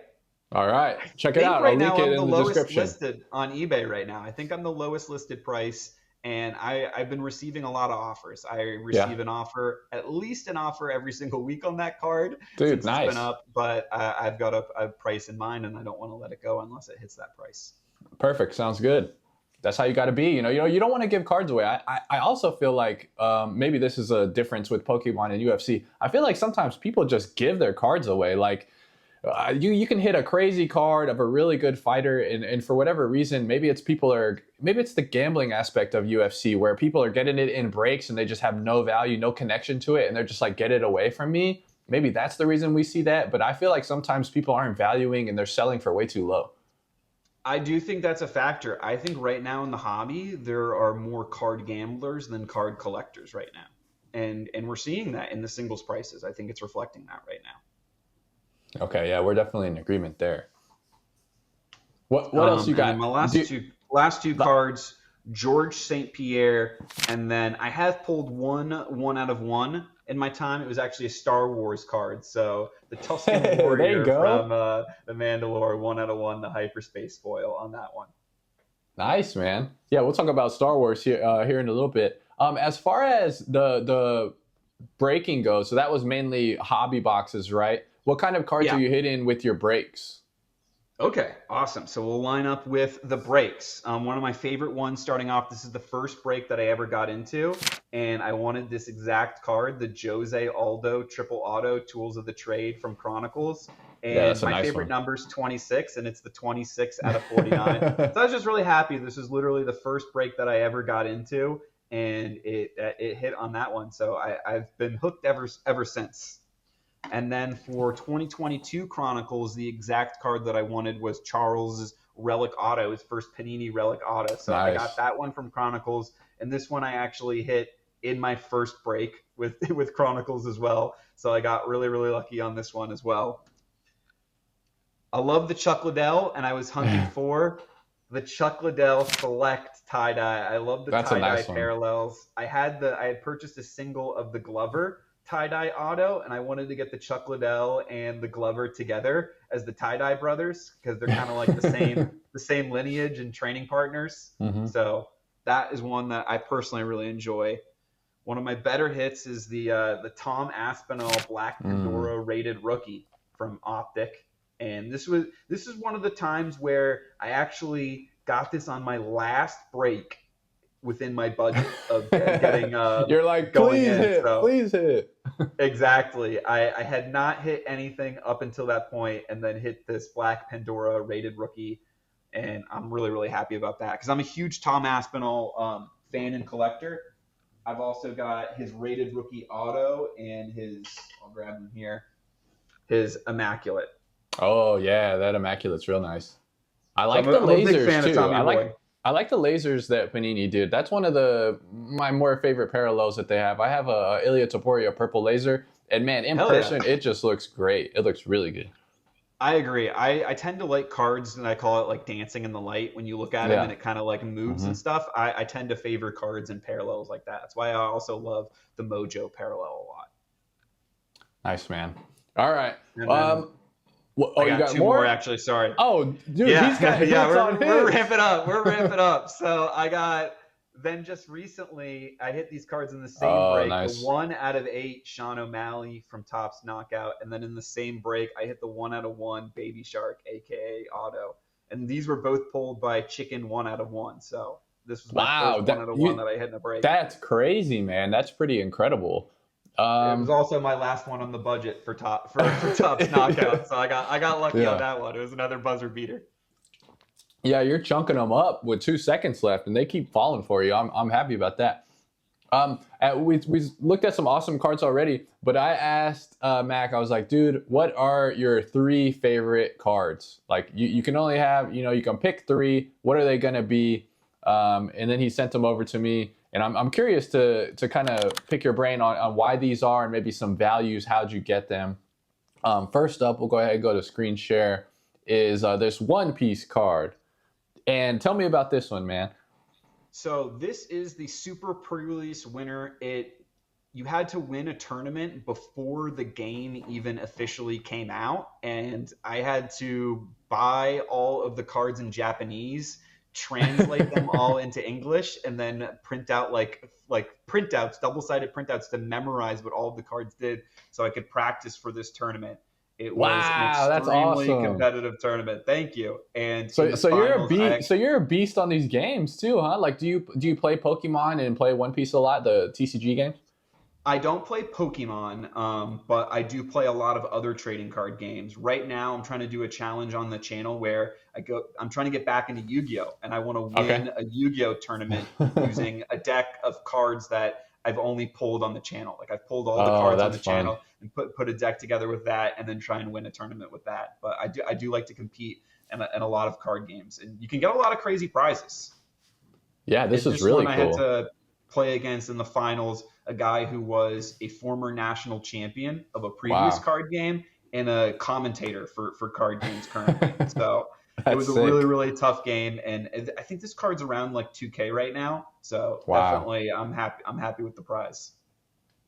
All right, I check it think out. I'll right link now it I'm the in the lowest description. listed on eBay right now. I think I'm the lowest listed price, and I've been receiving a lot of offers. I Yeah, receive at least an offer every single week on that card dude, since it's been nice. up, but I've got a price in mind, and I don't want to let it go unless it hits that price. Perfect. Sounds good. That's how you got to be. You don't want to give cards away. I also feel like maybe this is a difference with Pokemon and UFC. I feel like sometimes people just give their cards away. Like you can hit a crazy card of a really good fighter, and for whatever reason, maybe it's the gambling aspect of UFC where people are getting it in breaks and they just have no value, no connection to it, and they're just like, get it away from me. Maybe that's the reason we see that. But I feel like sometimes people aren't valuing and they're selling for way too low. I do think that's a factor. I think right now in the hobby, there are more card gamblers than card collectors right now. And we're seeing that in the singles prices. I think it's reflecting that right now. Okay, yeah, we're definitely in agreement there. What else you And then got? my Do, last two cards, George St. Pierre, and then I have pulled one out of one in my time. It was actually a Star Wars card. So the Tusken there you Warrior go. from the Mandalore, one out of one, the hyperspace foil on that one. Nice, man. Yeah, we'll talk about Star Wars here in a little bit. As far as the breaking goes, so that was mainly hobby boxes, right? What kind of cards are Yeah. you hitting with your breaks? Okay, awesome. So we'll line up with the breaks. One of my favorite ones starting off, this is the first break that I ever got into, and I wanted this exact card, the Jose Aldo Triple Auto Tools of the Trade from Chronicles. Yeah, And that's a my nice favorite one. number is 26, and it's the 26 out of 49. So I was just really happy. This is literally the first break that I ever got into, and it hit on that one. So I've been hooked ever since. And then for 2022 Chronicles, the exact card that I wanted was Charles's Relic Auto, his first Panini Relic Auto. So I got Nice. that one from Chronicles, and this one I actually hit in my first break with with Chronicles as well. So I got really, really lucky on this one as well. I love the Chuck Liddell, and I was hunting for the Chuck Liddell Select tie dye. I love the That's a tie dye nice one. parallels. I had purchased a single of the Glover tie dye auto, and I wanted to get the Chuck Liddell and the Glover together as the tie dye brothers because they're kind of like the same lineage and training partners. hmm So that is one that I personally really enjoy. One of my better hits is the Tom Aspinall Black Mm. Pandora rated rookie from Optic. And this is one of the times where I actually got this on my last break within my budget of getting You're like, going please in. hit, So please hit. exactly. I had not hit anything up until that point, and then hit this Black Pandora rated rookie, and I'm really, really happy about that because I'm a huge Tom Aspinall fan and collector. I've also got his rated rookie auto and his, I'll grab him here, his Immaculate. Oh yeah, that Immaculate's real nice. I So like the I'm a big lasers fan of too. Tommy Boy. I like the lasers that Panini did. That's one of my more favorite parallels that they have. I have a Ilya Taporia purple laser, and man, in Hell person, yeah. it just looks great. It looks really good. I agree. I tend to like cards, and I call it like dancing in the light. When you look at them Yeah. and it kind of like moves Hmm. and stuff, I tend to favor cards and parallels like that. That's why I also love the Mojo parallel a lot. Nice, man. All right. And then Oh, I you got got two more? more actually. Sorry. Oh, dude, Yeah, he's got hits yeah, on we're hits. ramping up. We're ramping up. So I got then just recently I hit these cards in the same Oh, break. nice. The 1/8 Sean O'Malley from Topps Knockout, and then in the same break I hit the 1/1 Baby Shark, aka Auto. And these were both pulled by Chicken 1/1. So this was my Wow, first 1/1 that I hit in a break. that's crazy, man. That's pretty incredible. It was also my last one on the budget for Topps Knockout. So I got lucky Yeah. on that one. It was another buzzer beater. Yeah, you're chunking them up with 2 seconds left, and they keep falling for you. I'm happy about that. We looked at some awesome cards already, but I asked Mac. I was like, dude, what are your 3 favorite cards? Like, you can only have, you can pick 3. What are they gonna be? And then he sent them over to me, and I'm curious to kind of pick your brain on why these are and maybe some values. How'd you get them? First up, we'll go ahead and go to screen share. Is this One Piece card? And tell me about this one, man. So this is the super pre-release winner. You had to win a tournament before the game even officially came out, and I had to buy all of the cards in Japanese, translate them all into English, and then print out like printouts, double-sided printouts to memorize what all of the cards did, so I could practice for this tournament. It was Wow, an that's extremely awesome. competitive tournament. Thank you. And So, in the so you're a finals, beast. So you're a beast on these games too, huh? Like, do you play Pokemon and play One Piece a lot, the TCG games? I don't play Pokemon, but I do play a lot of other trading card games. Right now, I'm trying to do a challenge on the channel where I'm trying to get back into Yu-Gi-Oh, and I want to win Okay. a Yu-Gi-Oh tournament using a deck of cards that I've only pulled on the channel. Like I've pulled all the Oh, cards on the that's fun. channel and put a deck together with that, and then try and win a tournament with that. But I do like to compete in a lot of card games, and you can get a lot of crazy prizes. Yeah, this In is this really one, I had cool. to play against in the finals a guy who was a former national champion of a previous Wow. card game and a commentator for card games currently. So it That's was a really, sick. really tough game, and I think this card's around like 2K right now. So Wow. definitely, I'm happy. I'm happy with the prize.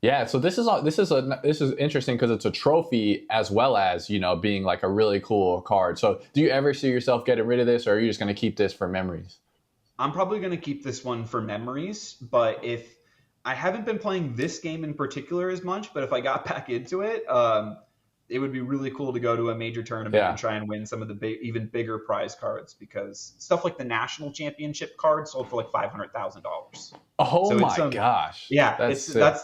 Yeah, so this is interesting because it's a trophy as well as, being like a really cool card. So do you ever see yourself getting rid of this, or are you just going to keep this for memories? I'm probably going to keep this one for memories, but if I haven't been playing this game in particular as much, but if I got back into it, it would be really cool to go to a major tournament and Yeah. try and win some of the even bigger prize cards because stuff like the national championship card sold for like $500,000. Oh So it's my gosh. yeah, That's it's sick.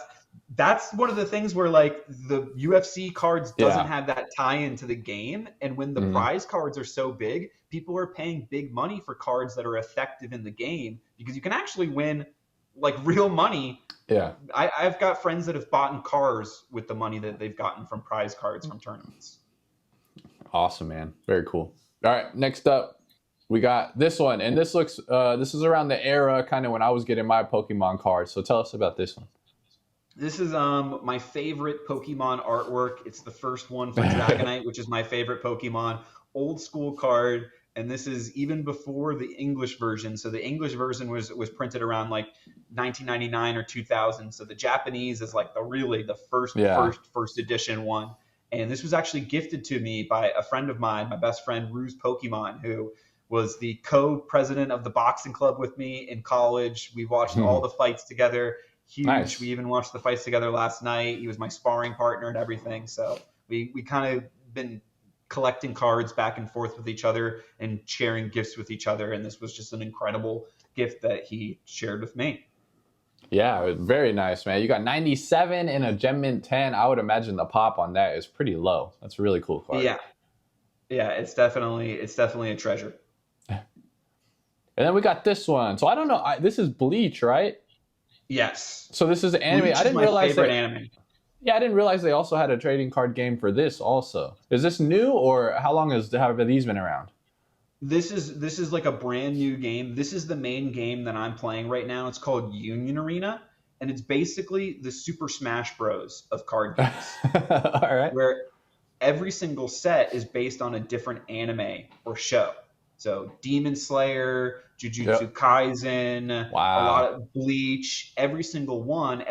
that's one of the things where like the UFC cards doesn't Yeah. have that tie into the game, and when the Hmm. prize cards are so big, people are paying big money for cards that are effective in the game because you can actually win like real money. Yeah. I've got friends that have bought in cars with the money that they've gotten from prize cards from tournaments. Awesome, man. Very cool. All right, next up, we got this one, and this is around the era kind of when I was getting my Pokemon cards. So tell us about this one. This is my favorite Pokemon artwork. It's the first one for Dragonite, which is my favorite Pokemon. Old school card, and this is even before the English version. So the English version was printed around like 1999 or 2000. So the Japanese is like the first Yeah. first edition one. And this was actually gifted to me by a friend of mine, my best friend Ruse Pokemon, who was the co-president of the boxing club with me in college. We watched all the fights together. Huge. Nice. We even watched the fights together last night. He was my sparring partner and everything. So we kind of been collecting cards back and forth with each other and sharing gifts with each other. And this was just an incredible gift that he shared with me. Yeah, very nice, man. You got 97 and a Gem Mint 10. I would imagine the pop on that is pretty low. That's a really cool card. Yeah. Yeah, it's definitely a treasure. And then we got this one. So I don't know. This is Bleach, right? Yes. So this is an anime. Bleach I didn't is my realize favorite that. anime. Yeah, I didn't realize they also had a trading card game for this also. Is this new, or how long have these been around? This is like a brand new game. This is the main game that I'm playing right now. It's called Union Arena, and it's basically the Super Smash Bros. Of card games. All right. Where every single set is based on a different anime or show. So Demon Slayer, Jujutsu Kaisen, Wow. a lot of Bleach, every single one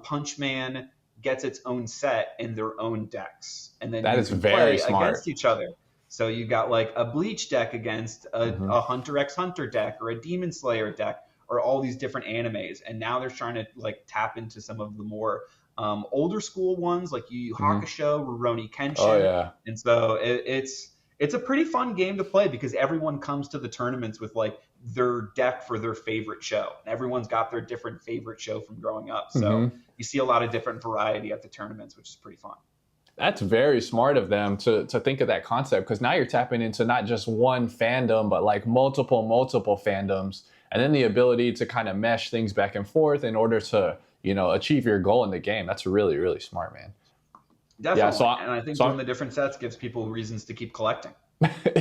Punch Man gets its own set in their own decks. And then that you is can very play smart. against each other. So you got like a Bleach deck against a Hunter x Hunter deck or a Demon Slayer deck or all these different animes. And now they're trying to like tap into some of the more older school ones like Yu Yu Hakusho, Rurouni Kenshin. Oh, yeah. And so it's a pretty fun game to play because everyone comes to the tournaments with like their deck for their favorite show. And everyone's got their different favorite show from growing up. So you see a lot of different variety at the tournaments, which is pretty fun. That's very smart of them to think of that concept, because now you're tapping into not just one fandom, but like multiple fandoms, and then the ability to kind of mesh things back and forth in order to, achieve your goal in the game. That's really, really smart, man. Definitely. Yeah, and I think doing the different sets gives people reasons to keep collecting.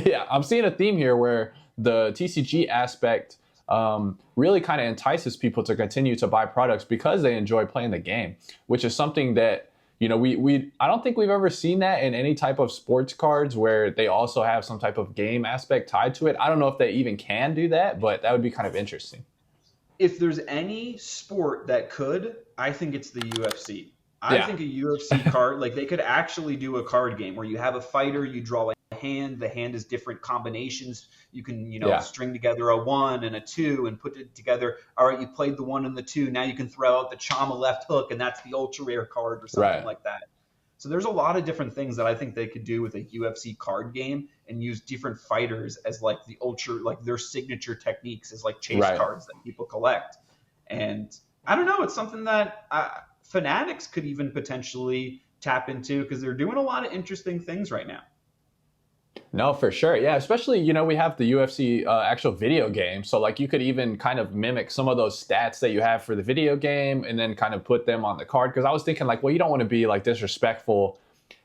Yeah, I'm seeing a theme here where the TCG aspect really kind of entices people to continue to buy products because they enjoy playing the game, which is something that, I don't think we've ever seen that in any type of sports cards where they also have some type of game aspect tied to it. I don't know if they even can do that, but that would be kind of interesting. If there's any sport that could, I think it's the UFC. I think a UFC card, like they could actually do a card game where you have a fighter, you draw a hand, the hand is different combinations. You can, string together a 1 and a 2 and put it together. All right, you played the 1 and the 2. Now you can throw out the Chama left hook, and that's the ultra rare card or something like that. So there's a lot of different things that I think they could do with a UFC card game and use different fighters as like the ultra, like their signature techniques as like chase cards that people collect. And I don't know, it's something that Fanatics could even potentially tap into because they're doing a lot of interesting things right now. No, for sure. Yeah, especially, we have the UFC actual video game. So like you could even kind of mimic some of those stats that you have for the video game and then kind of put them on the card. Because I was thinking like, well, you don't want to be like disrespectful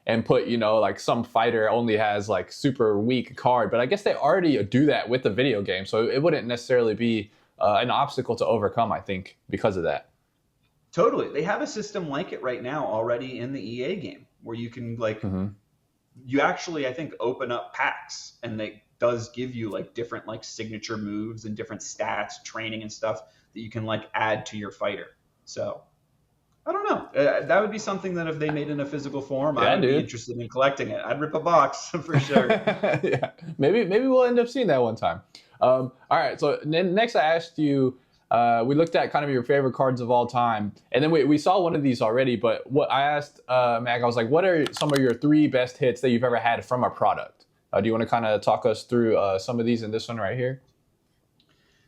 and put, like some fighter only has like super weak card. But I guess they already do that with the video game. So it wouldn't necessarily be an obstacle to overcome, I think, because of that. Totally. They have a system like it right now already in the EA game where you can like... You actually, I think, open up packs, and it does give you like different like signature moves and different stats, training and stuff that you can like add to your fighter. So I don't know. That would be something that if they made in a physical form, I would be interested in collecting it. I'd rip a box for sure. Yeah, maybe we'll end up seeing that one time. All right. So next, I asked you. We looked at kind of your favorite cards of all time, and then we saw one of these already. But what I asked Mack, I was like, "What are some of your 3 best hits that you've ever had from a product?" Do you want to kind of talk us through some of these in this one right here?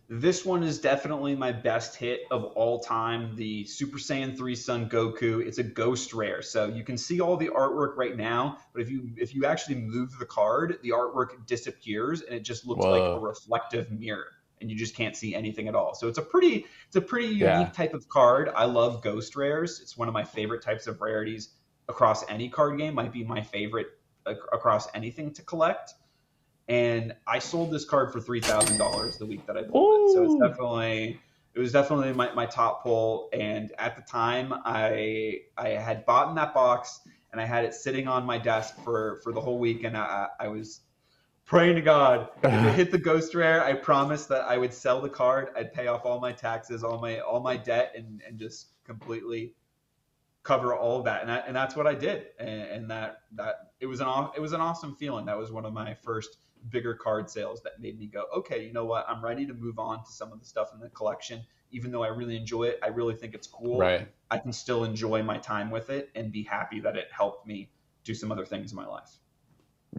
This one is definitely my best hit of all time. The Super Saiyan 3 Son Goku. It's a ghost rare, so you can see all the artwork right now. But if you actually move the card, the artwork disappears, and it just looks like a reflective mirror. And you just can't see anything at all. So it's a pretty unique type of card. I love ghost rares. It's one of my favorite types of rarities across any card game. Might be my favorite across anything to collect. And I sold this card for $3,000 the week that I pulled it. So it was definitely my top pull. And at the time, I had bought in that box and I had it sitting on my desk for the whole week. And I was praying to God, if it hit the ghost rare, I promised that I would sell the card. I'd pay off all my taxes, all my debt, and just completely cover all of that. And that's what I did. And that it was an awesome feeling. That was one of my first bigger card sales that made me go, okay, you know what? I'm ready to move on to some of the stuff in the collection. Even though I really enjoy it, I really think it's cool. Right. I can still enjoy my time with it and be happy that it helped me do some other things in my life.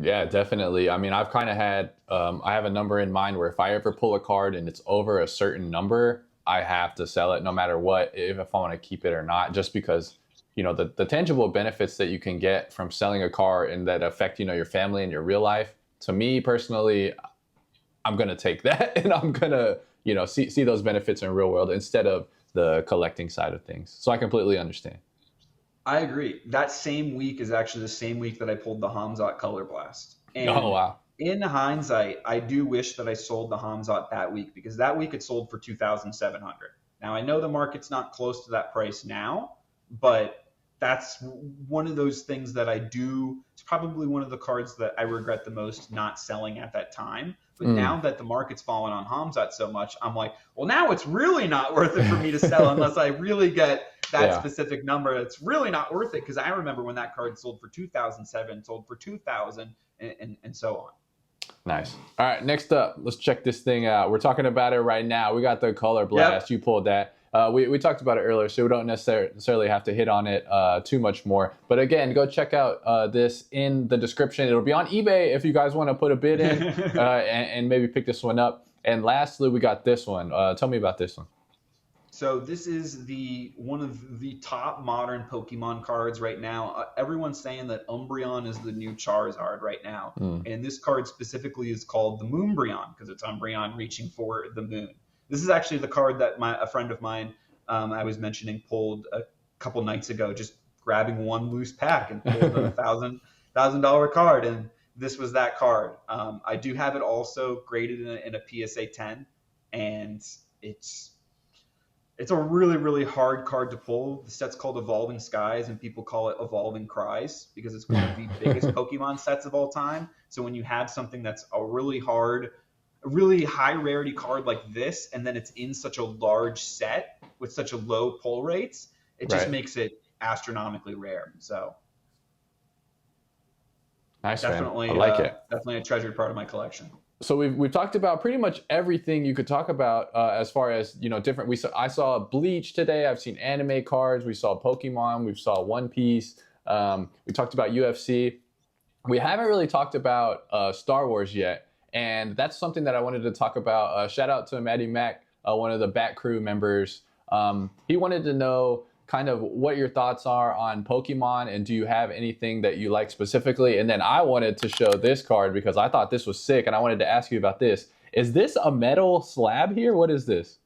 Yeah, definitely. I mean, I've kind of had, I have a number in mind where if I ever pull a card and it's over a certain number, I have to sell it no matter what, if I want to keep it or not, just because, the tangible benefits that you can get from selling a card and that affect, your family and your real life. To me personally, I'm going to take that and I'm going to, see those benefits in real world instead of the collecting side of things. So I completely understand. I agree. That same week is actually the same week that I pulled the Hamzat Color Blast. Oh, And wow. in hindsight, I do wish that I sold the Hamzat that week, because that week it sold for 2,700. Now I know the market's not close to that price now, but that's one of those things that I do. It's probably one of the cards that I regret the most not selling at that time. But now that the market's fallen on Hamzat so much, I'm like, well, now it's really not worth it for me to sell unless I really get that specific number. It's really not worth it, because I remember when that card sold for 2,007, sold for 2,000, and so on. Nice. All right, next up, let's check this thing out. We're talking about it right now. We got the Color Blast. Yep. You pulled that. We talked about it earlier, so we don't necessarily have to hit on it too much more. But again, go check out this in the description. It'll be on eBay if you guys want to put a bid in and maybe pick this one up. And lastly, we got this one. Tell me about this one. So this is one of the top modern Pokemon cards right now. Everyone's saying that Umbreon is the new Charizard right now. And this card specifically is called the Moonbreon, because it's Umbreon reaching for the moon. This is actually the card that a friend of mine I was mentioning pulled a couple nights ago, just grabbing one loose pack and pulled a $1,000 card. And this was that card. I do have it also graded in a PSA 10, and it's a really, really hard card to pull. The set's called Evolving Skies, and people call it Evolving Cries because it's one of the biggest Pokemon sets of all time. So when you have something that's a really high rarity card like this, and then it's in such a large set with such a low pull rates, it just makes it astronomically rare. So nice, definitely, man. I like it. Definitely a treasured part of my collection. So we've talked about pretty much everything you could talk about as far as different. I saw Bleach today. I've seen anime cards. We saw Pokemon. We saw One Piece. We talked about UFC. We haven't really talked about Star Wars yet, and that's something that I wanted to talk about. Shout out to Mack, one of the B.A.T crew members. He wanted to know kind of what your thoughts are on Pokemon, and do you have anything that you like specifically? And then I wanted to show this card because I thought this was sick, and I wanted to ask you about this. Is this a metal slab here? What is this?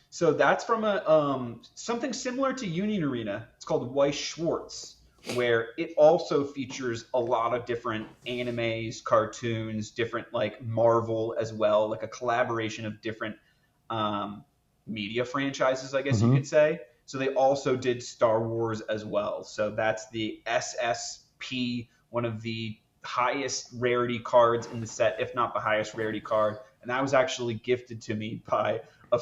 So that's from something similar to Union Arena. It's called Weiss Schwarz, where it also features a lot of different animes, cartoons, different like Marvel as well, like a collaboration of different media franchises, I guess you could say. So they also did Star Wars as well. So that's the SSP, one of the highest rarity cards in the set, if not the highest rarity card. And that was actually gifted to me by an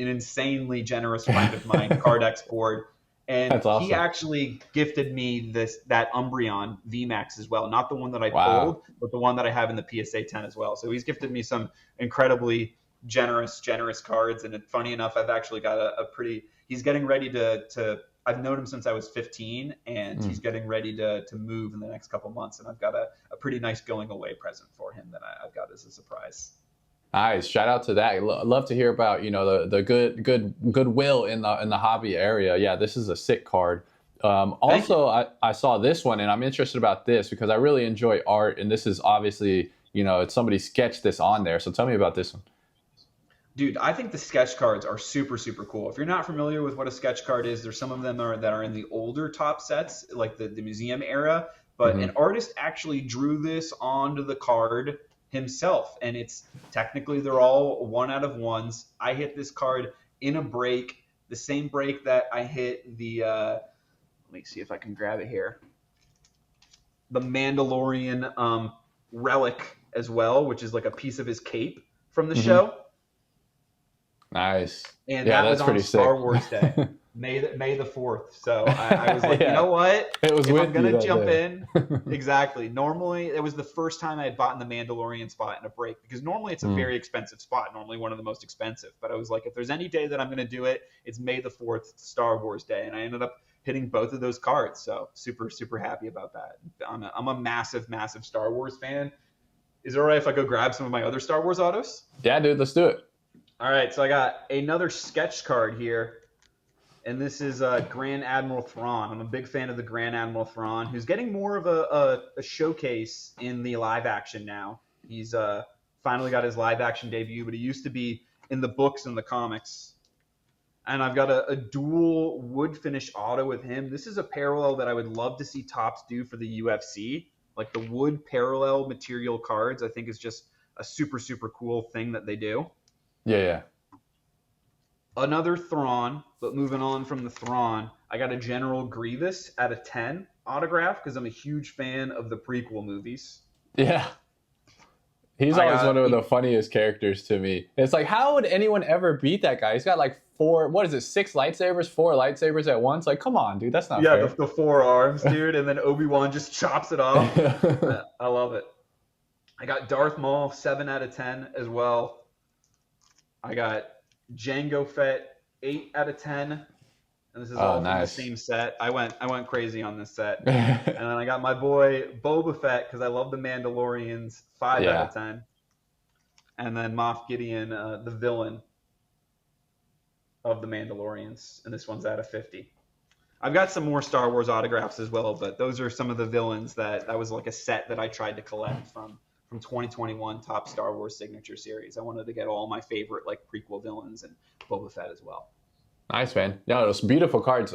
insanely generous friend of mine, Card Export. And that's awesome. He actually gifted me that Umbreon VMAX as well. Not the one that I pulled, but the one that I have in the PSA 10 as well. So he's gifted me some incredibly generous cards. And funny enough, I've actually got he's getting ready to I've known him since I was 15, and he's getting ready to move in the next couple months. And I've got a pretty nice going away present for him that I've got as a surprise. Nice. Shout out to that. Love to hear about, the goodwill in the hobby area. Yeah, this is a sick card. Also, I saw this one, and I'm interested about this because I really enjoy art, and this is obviously, it's somebody sketched this on there. So tell me about this one. Dude, I think the sketch cards are super, super cool. If you're not familiar with what a sketch card is, there's some of them that are in the older top sets, like the museum era. But an artist actually drew this onto the card himself, and it's technically they're all 1 out of 1s. I hit this card in a break, the same break that I hit the let me see if I can grab it here, the Mandalorian relic as well, which is like a piece of his cape from the show. Nice. And that was on Star Wars Day, May the 4th. So I was like, you know what? It was if I'm going to jump in. Exactly. Normally, it was the first time I had bought in the Mandalorian spot in a break, because normally it's a very expensive spot, normally one of the most expensive. But I was like, if there's any day that I'm going to do it, it's May the 4th, Star Wars Day. And I ended up hitting both of those cards. So super, super happy about that. I'm a massive, massive Star Wars fan. Is it all right if I go grab some of my other Star Wars autos? Yeah, dude, let's do it. All right, so I got another sketch card here, and this is Grand Admiral Thrawn. I'm a big fan of the Grand Admiral Thrawn, who's getting more of a showcase in the live action now. He's finally got his live action debut, but he used to be in the books and the comics. And I've got a dual wood finish auto with him. This is a parallel that I would love to see Topps do for the UFC. Like the wood parallel material cards, I think is just a super, super cool thing that they do. Yeah. Another Thrawn, but moving on from the Thrawn, I got a General Grievous out of 10 autograph because I'm a huge fan of the prequel movies. Yeah. He's always one of the funniest characters to me. It's like, how would anyone ever beat that guy? He's got like 4 lightsabers at once. Like, come on, dude, that's not fair. Yeah, the 4 arms, dude, and then Obi-Wan just chops it off. I love it. I got Darth Maul 7 out of 10 as well. I got Jango Fett 8 out of 10. And this is all from the same set. I went crazy on this set. And then I got my boy Boba Fett because I love the Mandalorians 5 out of 10. And then Moff Gideon, the villain of the Mandalorians, and this one's out of 50. I've got some more Star Wars autographs as well, but those are some of the villains that was like a set that I tried to collect from 2021 Top Star Wars Signature Series. I wanted to get all my favorite like prequel villains and Boba Fett as well. Nice, man. Yeah, those beautiful cards.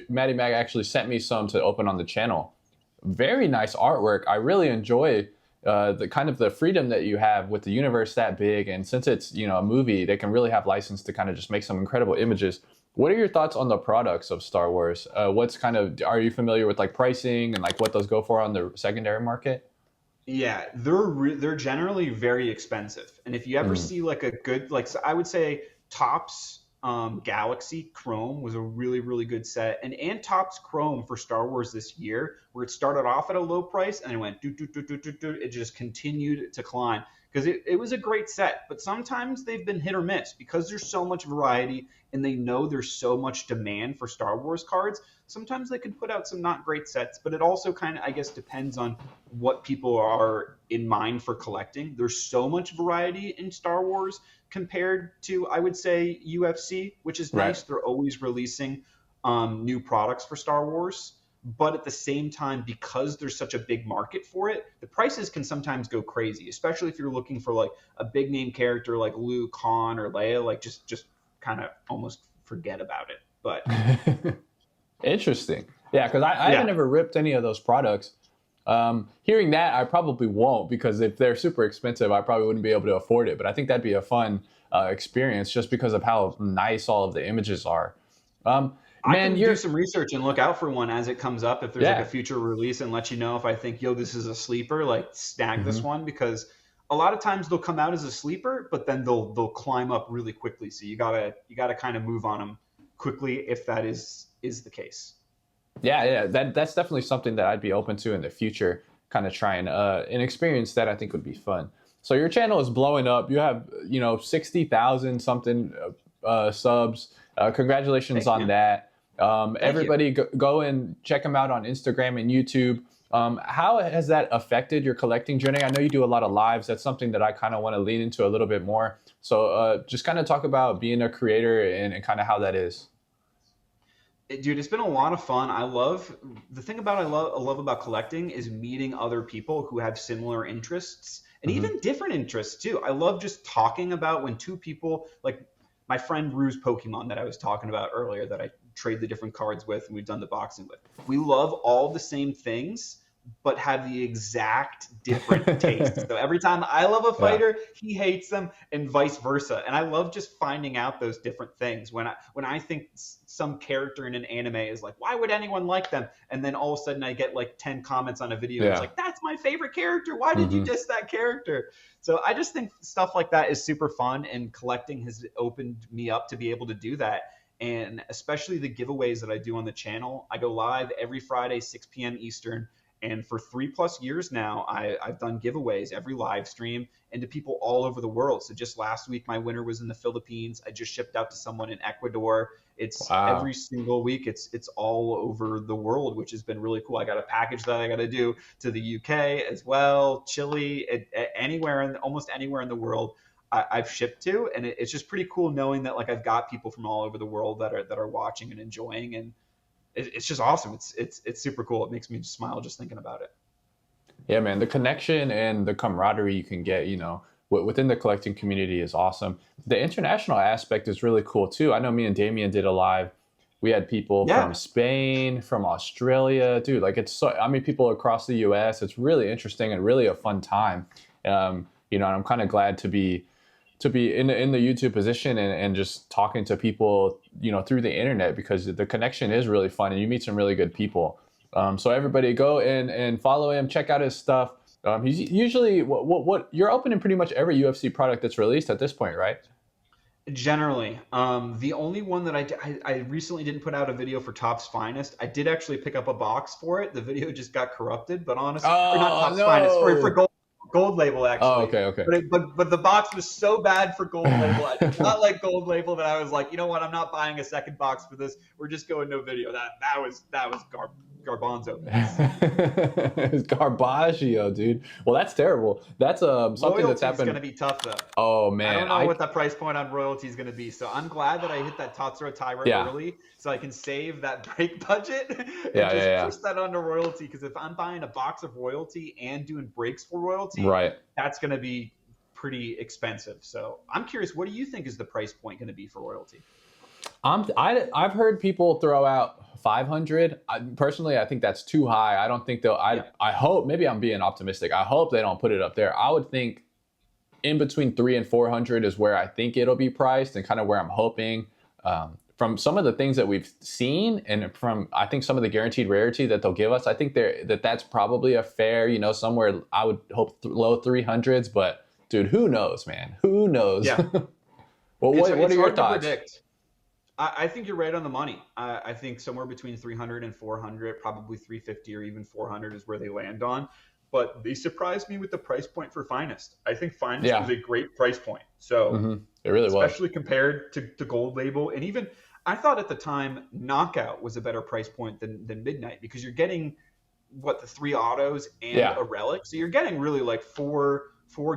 Maddie Mack actually sent me some to open on the channel. Very nice artwork. I really enjoy the kind of the freedom that you have with the universe that big, and since it's a movie, they can really have license to kind of just make some incredible images. What are your thoughts on the products of Star Wars? Are you familiar with like pricing and like what those go for on the secondary market? Yeah, they're generally very expensive, and if you ever see like a good so I would say Topps Galaxy Chrome was a really, really good set, and Topps Chrome for Star Wars this year, where it started off at a low price and it went it just continued to climb because it was a great set. But sometimes they've been hit or miss because there's so much variety and they know there's so much demand for Star Wars cards. Sometimes they can put out some not great sets, but it also kind of, I guess, depends on what people are in mind for collecting. There's so much variety in Star Wars compared to, I would say, UFC, which is nice. Right. They're always releasing new products for Star Wars. But at the same time, because there's such a big market for it, the prices can sometimes go crazy, especially if you're looking for like a big name character like Luke, Han, or Leia. Like just kind of almost forget about it. But interesting. Yeah, because I haven't ever ripped any of those products. Hearing that, I probably won't, because if they're super expensive, I probably wouldn't be able to afford it. But I think that'd be a fun experience just because of how nice all of the images are. I can do some research and look out for one as it comes up. If there's like a future release, and let you know if I think, this is a sleeper, like snag this one, because a lot of times they'll come out as a sleeper, but then they'll climb up really quickly. So you gotta kind of move on them quickly if that is the case. Yeah, that's definitely something that I'd be open to in the future, kind of trying an experience that I think would be fun. So your channel is blowing up. You have 60,000 something subs. Congratulations on that. Everybody go and check them out on Instagram and YouTube. How has that affected your collecting journey? I know you do a lot of lives. That's something that I kind of want to lean into a little bit more. So just kind of talk about being a creator and kind of how that is. Dude, it's been a lot of fun. I love about collecting is meeting other people who have similar interests and even different interests too. I love just talking about when two people, like my friend Rue's Pokemon that I was talking about earlier, that I trade the different cards with and we've done the boxing with. We love all the same things, but have the exact different tastes. So every time I love a fighter, he hates them, and vice versa. And I love just finding out those different things. When I think some character in an anime is like, why would anyone like them? And then all of a sudden I get like 10 comments on a video. It's like, that's my favorite character. Why did you diss that character? So I just think stuff like that is super fun, and collecting has opened me up to be able to do that. And especially the giveaways that I do on the channel. I go live every Friday, 6 p.m. Eastern. And for 3+ years now, I've done giveaways every live stream and to people all over the world. So just last week, my winner was in the Philippines. I just shipped out to someone in Ecuador. It's every Wow. single week. It's all over the world, which has been really cool. I got a package that I got to do to the UK as well, Chile, anywhere, almost anywhere in the world. I've shipped to, and it's just pretty cool knowing that like I've got people from all over the world that are watching and enjoying, and it's just awesome. It's super cool. It makes me smile just thinking about it. Yeah, man, the connection and the camaraderie you can get, within the collecting community is awesome. The international aspect is really cool too. I know me and Damien did a live. We had people from Yeah, Spain, from Australia, dude. Like people across the U.S. It's really interesting and really a fun time. And I'm kind of glad to be in the YouTube position and just talking to people, through the internet because the connection is really fun and you meet some really good people. So everybody go and follow him, check out his stuff. He's usually what you're opening pretty much every UFC product that's released at this point, right? generally. The only one that I recently didn't put out a video for Topps Finest. I did actually pick up a box for it. The video just got corrupted, but honestly, or not Oh Topps Finest, for no. Gold Label Oh, actually. okay, okay. But the box was so bad for Gold Label. I did not like Gold Label that I was like, you know what? I'm not buying a second box for this. We're just going no video. That was garbanzo beans. It's Garbaggio, dude. Well, that's terrible. That's something that's Royalty is going happened. to be tough though. Oh I man, don't know what the price point on royalty is going to be. So I'm glad that I hit that Tatsuro Taira yeah, early so I can save that break budget and yeah, yeah, just yeah. push that onto royalty. Because if I'm buying a box of royalty and doing breaks for royalty, Right. that's going to be pretty expensive. So I'm curious, what do you think is the price point going to be for royalty? I've heard people throw out 500. Personally, I think that's too high. I don't think they'll. Yeah. I hope, maybe I'm being optimistic. I hope they don't put it up there. I would think in between 300 and 400 is where I think it'll be priced, and kind of where I'm hoping. From some of the things that we've seen, and from I think some of the guaranteed rarity that they'll give us, I think that's probably a fair. Somewhere I would hope low 300s, but dude, who knows, man? Who knows? Yeah. Well, what It's are your hard to thoughts? predict. I think you're right on the money. I think somewhere between 300 and 400, probably 350 or even 400 is where they land on. But they surprised me with the price point for Finest. I think Finest was Yeah, a great price point. So, it really was. especially compared to Gold Label. And even I thought at the time Knockout was a better price point than Midnight because you're getting the three autos and Yeah. a relic. So you're getting really like four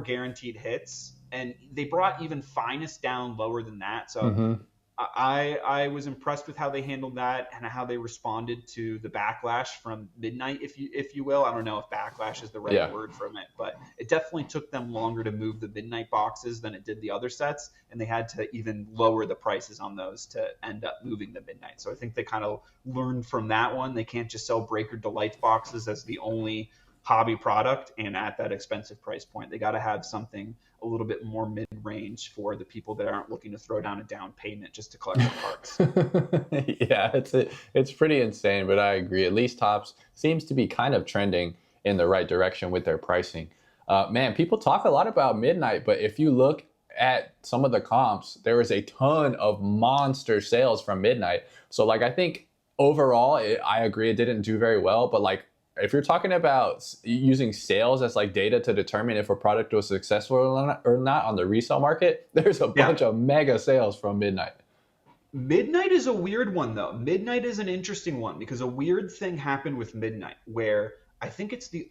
guaranteed hits. And they brought even Finest down lower than that. So Hmm. I was impressed with how they handled that and how they responded to the backlash from Midnight, if you will. I don't know if backlash is the right Yeah. word from it, but it definitely took them longer to move the Midnight boxes than it did the other sets, and they had to even lower the prices on those to end up moving the Midnight. So I think they kind of learned from that one. They can't just sell Breaker Delights boxes as the only hobby product and at that expensive price point. They got to have something a little bit more mid-range for the people that aren't looking to throw down a down payment just to collect the cards. Yeah, it's pretty insane, but I agree. At least Topps seems to be kind of trending in the right direction with their pricing. Man, people talk a lot about Midnight, but if you look at some of the comps, there was a ton of monster sales from Midnight. So like I think overall, I agree it didn't do very well, but like if you're talking about using sales as like data to determine if a product was successful or not on the resale market, there's a Yeah. bunch of mega sales from Midnight. Midnight is a weird one, though. Midnight is an interesting one because a weird thing happened with Midnight where I think it's the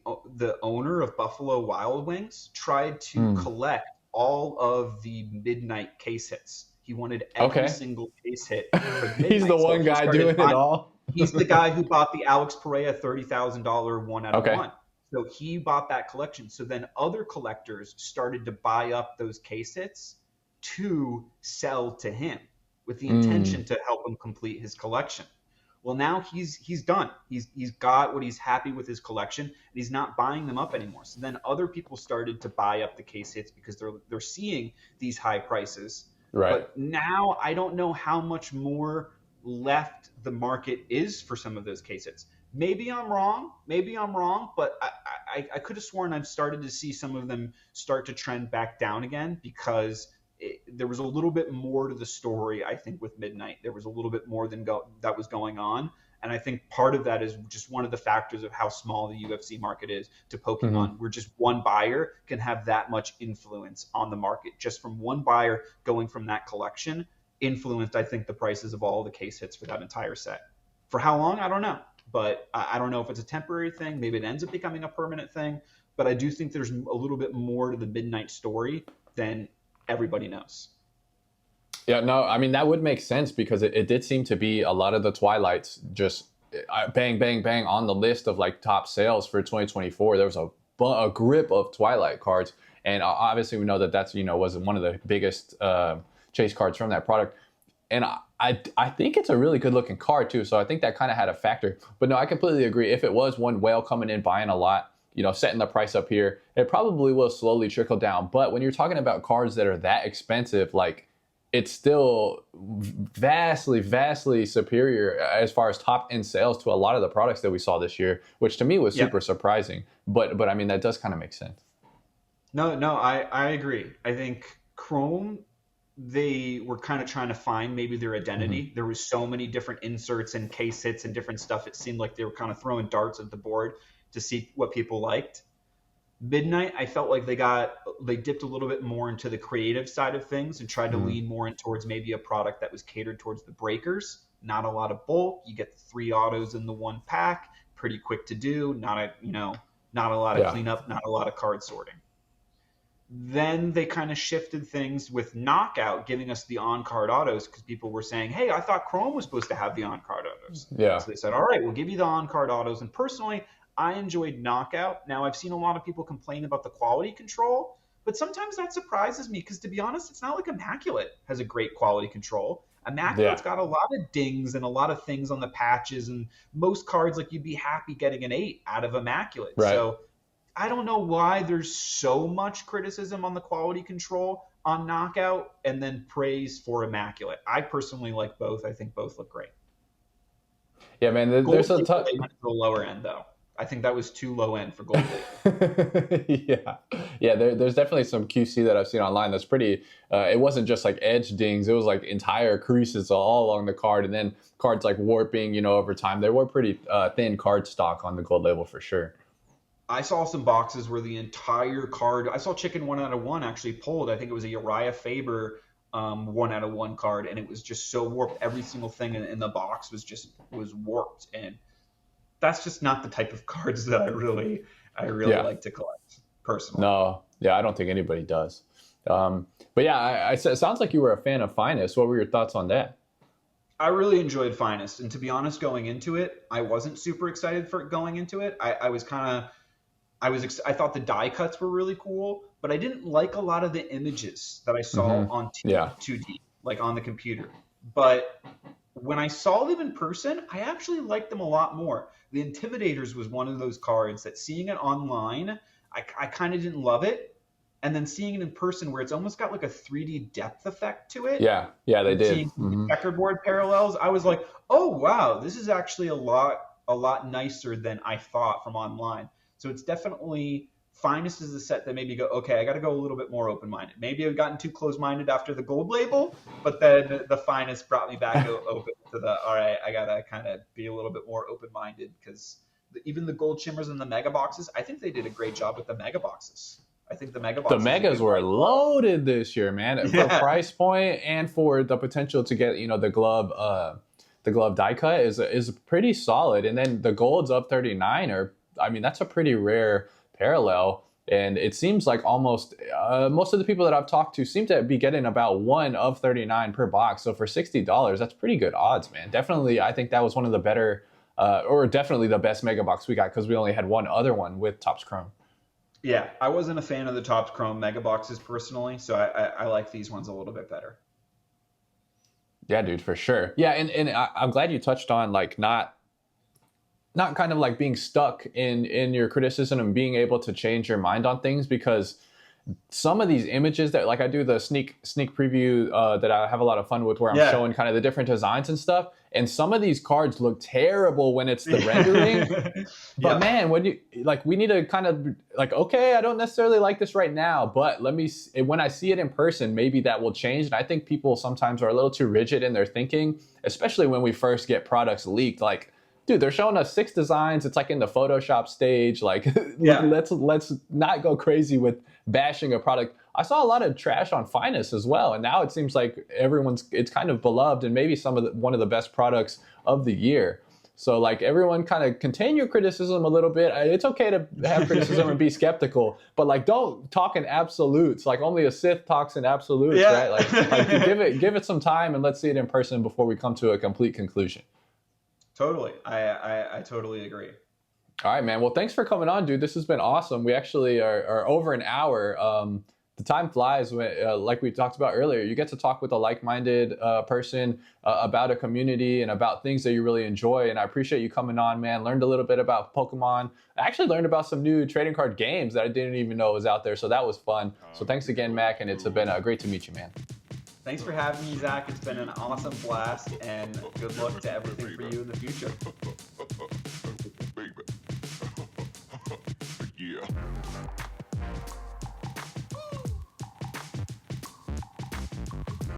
owner of Buffalo Wild Wings tried to Hmm. collect all of the Midnight case hits. He wanted every Okay. single case hit for the He's the Midnight. So one he guy started doing it buying. all. He's the guy who bought the Alex Pereira $30,000 one out of Okay. one. So he bought that collection. So then other collectors started to buy up those case hits to sell to him with the Mm, intention to help him complete his collection. Well, now he's done. He's got what he's happy with his collection, and he's not buying them up anymore. So then other people started to buy up the case hits because they're seeing these high prices. right. But now I don't know how much more left the market is for some of those case hits. Maybe I'm wrong. Maybe I'm wrong, but I could have sworn I've started to see some of them start to trend back down again because there was a little bit more to the story. I think with Midnight, there was a little bit more that was going on, And I think part of that is just one of the factors of how small the UFC market is to Pokemon, where just one buyer can have that much influence on the market. Just from one buyer going from that collection influenced, I think, the prices of all the case hits for that entire set. For how long? I don't know. But I don't know if it's a temporary thing. Maybe it ends up becoming a permanent thing. But I do think there's a little bit more to the Midnight story than everybody knows. Yeah, no, I mean, that would make sense because it did seem to be a lot of the Twilights just bang, bang, bang on the list of like top sales for 2024. There was a grip of Twilight cards. And obviously we know that that's, was one of the biggest chase cards from that product. And I think it's a really good looking card too. So I think that kind of had a factor. But no, I completely agree. If it was one whale coming in, buying a lot, setting the price up here, it probably will slowly trickle down. But when you're talking about cards that are that expensive, like, it's still vastly, vastly superior as far as top end sales to a lot of the products that we saw this year, which to me was super surprising. But I mean, that does kind of make sense. No, I agree. I think Chrome, they were kind of trying to find maybe their identity. There was so many different inserts and case hits and different stuff. It seemed like they were kind of throwing darts at the board to see what people liked. Midnight, I felt like they dipped a little bit more into the creative side of things and tried to lean more in towards maybe a product that was catered towards the breakers. Not a lot of bulk. You get the 3 autos in the one pack, pretty quick to do. Not a lot of cleanup, not a lot of card sorting. Then they kind of shifted things with Knockout, giving us the on-card autos because people were saying, hey, I thought Chrome was supposed to have the on-card autos. Yeah. So they said, all right, we'll give you the on-card autos. And personally, I enjoyed Knockout. Now, I've seen a lot of people complain about the quality control, but sometimes that surprises me because, to be honest, it's not like Immaculate has a great quality control. Immaculate's got a lot of dings and a lot of things on the patches, and most cards, like, you'd be happy getting an 8 out of Immaculate. Right. So I don't know why there's so much criticism on the quality control on Knockout and then praise for Immaculate. I personally like both. I think both look great. Yeah, man, there's a tough... They went to the lower end, though. I think that was too low end for gold. Yeah. There's definitely some QC that I've seen online that's pretty. It wasn't just like edge dings; it was like entire creases all along the card, and then cards like warping. Over time, they were pretty thin card stock on the gold label for sure. I saw some boxes where the entire card. I saw Chicken 1 out of 1 actually pulled. I think it was a Uriah Faber 1 out of 1 card, and it was just so warped. Every single thing in the box was warped, and that's just not the type of cards that I really like to collect personally. No, yeah, I don't think anybody does. But yeah, it sounds like you were a fan of Finest. What were your thoughts on that? I really enjoyed Finest, and to be honest, going into it, I wasn't super excited for going into it. I thought the die cuts were really cool, but I didn't like a lot of the images that I saw on 2D, like on the computer. But when I saw them in person, I actually liked them a lot more. The Intimidators was one of those cards that, seeing it online, I kind of didn't love it. And then seeing it in person, where it's almost got like a 3D depth effect to it. Yeah, they did. Seeing checkerboard parallels, I was like, oh, wow, this is actually a lot nicer than I thought from online. So it's definitely, Finest is a set that made me go, okay, I got to go a little bit more open-minded. Maybe I've gotten too close-minded after the gold label, but then the Finest brought me back open to the, all right, I got to kind of be a little bit more open-minded, because even the gold shimmers and the mega boxes, I think they did a great job with the mega boxes. I think the mega boxes. The megas were loaded this year, man. For price point and for the potential to get, the glove die cut is pretty solid. And then the gold's up 39, that's a pretty rare parallel. And it seems like almost most of the people that I've talked to seem to be getting about 1 of 39 per box. So for $60, that's pretty good odds, man. Definitely, I think that was one of the better, or definitely the best mega box we got, because we only had one other one with Topps Chrome. Yeah, I wasn't a fan of the Topps Chrome mega boxes personally, so I like these ones a little bit better. Yeah, dude, for sure. Yeah, and I'm glad you touched on like not kind of like being stuck in your criticism and being able to change your mind on things, because some of these images that, like, I do the sneak preview that I have a lot of fun with, where I'm showing kind of the different designs and stuff, and some of these cards look terrible when it's the rendering. But man, when we need to kind of like, okay, I don't necessarily like this right now, but when I see it in person, maybe that will change. And I think people sometimes are a little too rigid in their thinking, especially when we first get products leaked. Like, dude, they're showing us 6 designs. It's like in the Photoshop stage. Like, Yeah. let's not go crazy with bashing a product. I saw a lot of trash on Finest as well, and now it seems like it's kind of beloved and maybe one of the best products of the year. So like everyone kind of contain your criticism a little bit. It's okay to have criticism and be skeptical, but like don't talk in absolutes. Like only a Sith talks in absolutes, Yeah. right? Like give it some time and let's see it in person before we come to a complete conclusion. Totally. I totally agree. All right, man. Well, thanks for coming on, dude. This has been awesome. We actually are over an hour. The time flies when, like we talked about earlier, you get to talk with a like-minded person about a community and about things that you really enjoy. And I appreciate you coming on, man. Learned a little bit about Pokemon. I actually learned about some new trading card games that I didn't even know was out there. So that was fun. So thanks again, Mac. And it's been great to meet you, man. Thanks for having me, Zach. It's been an awesome blast, and good luck to everything for you in the future. Yeah.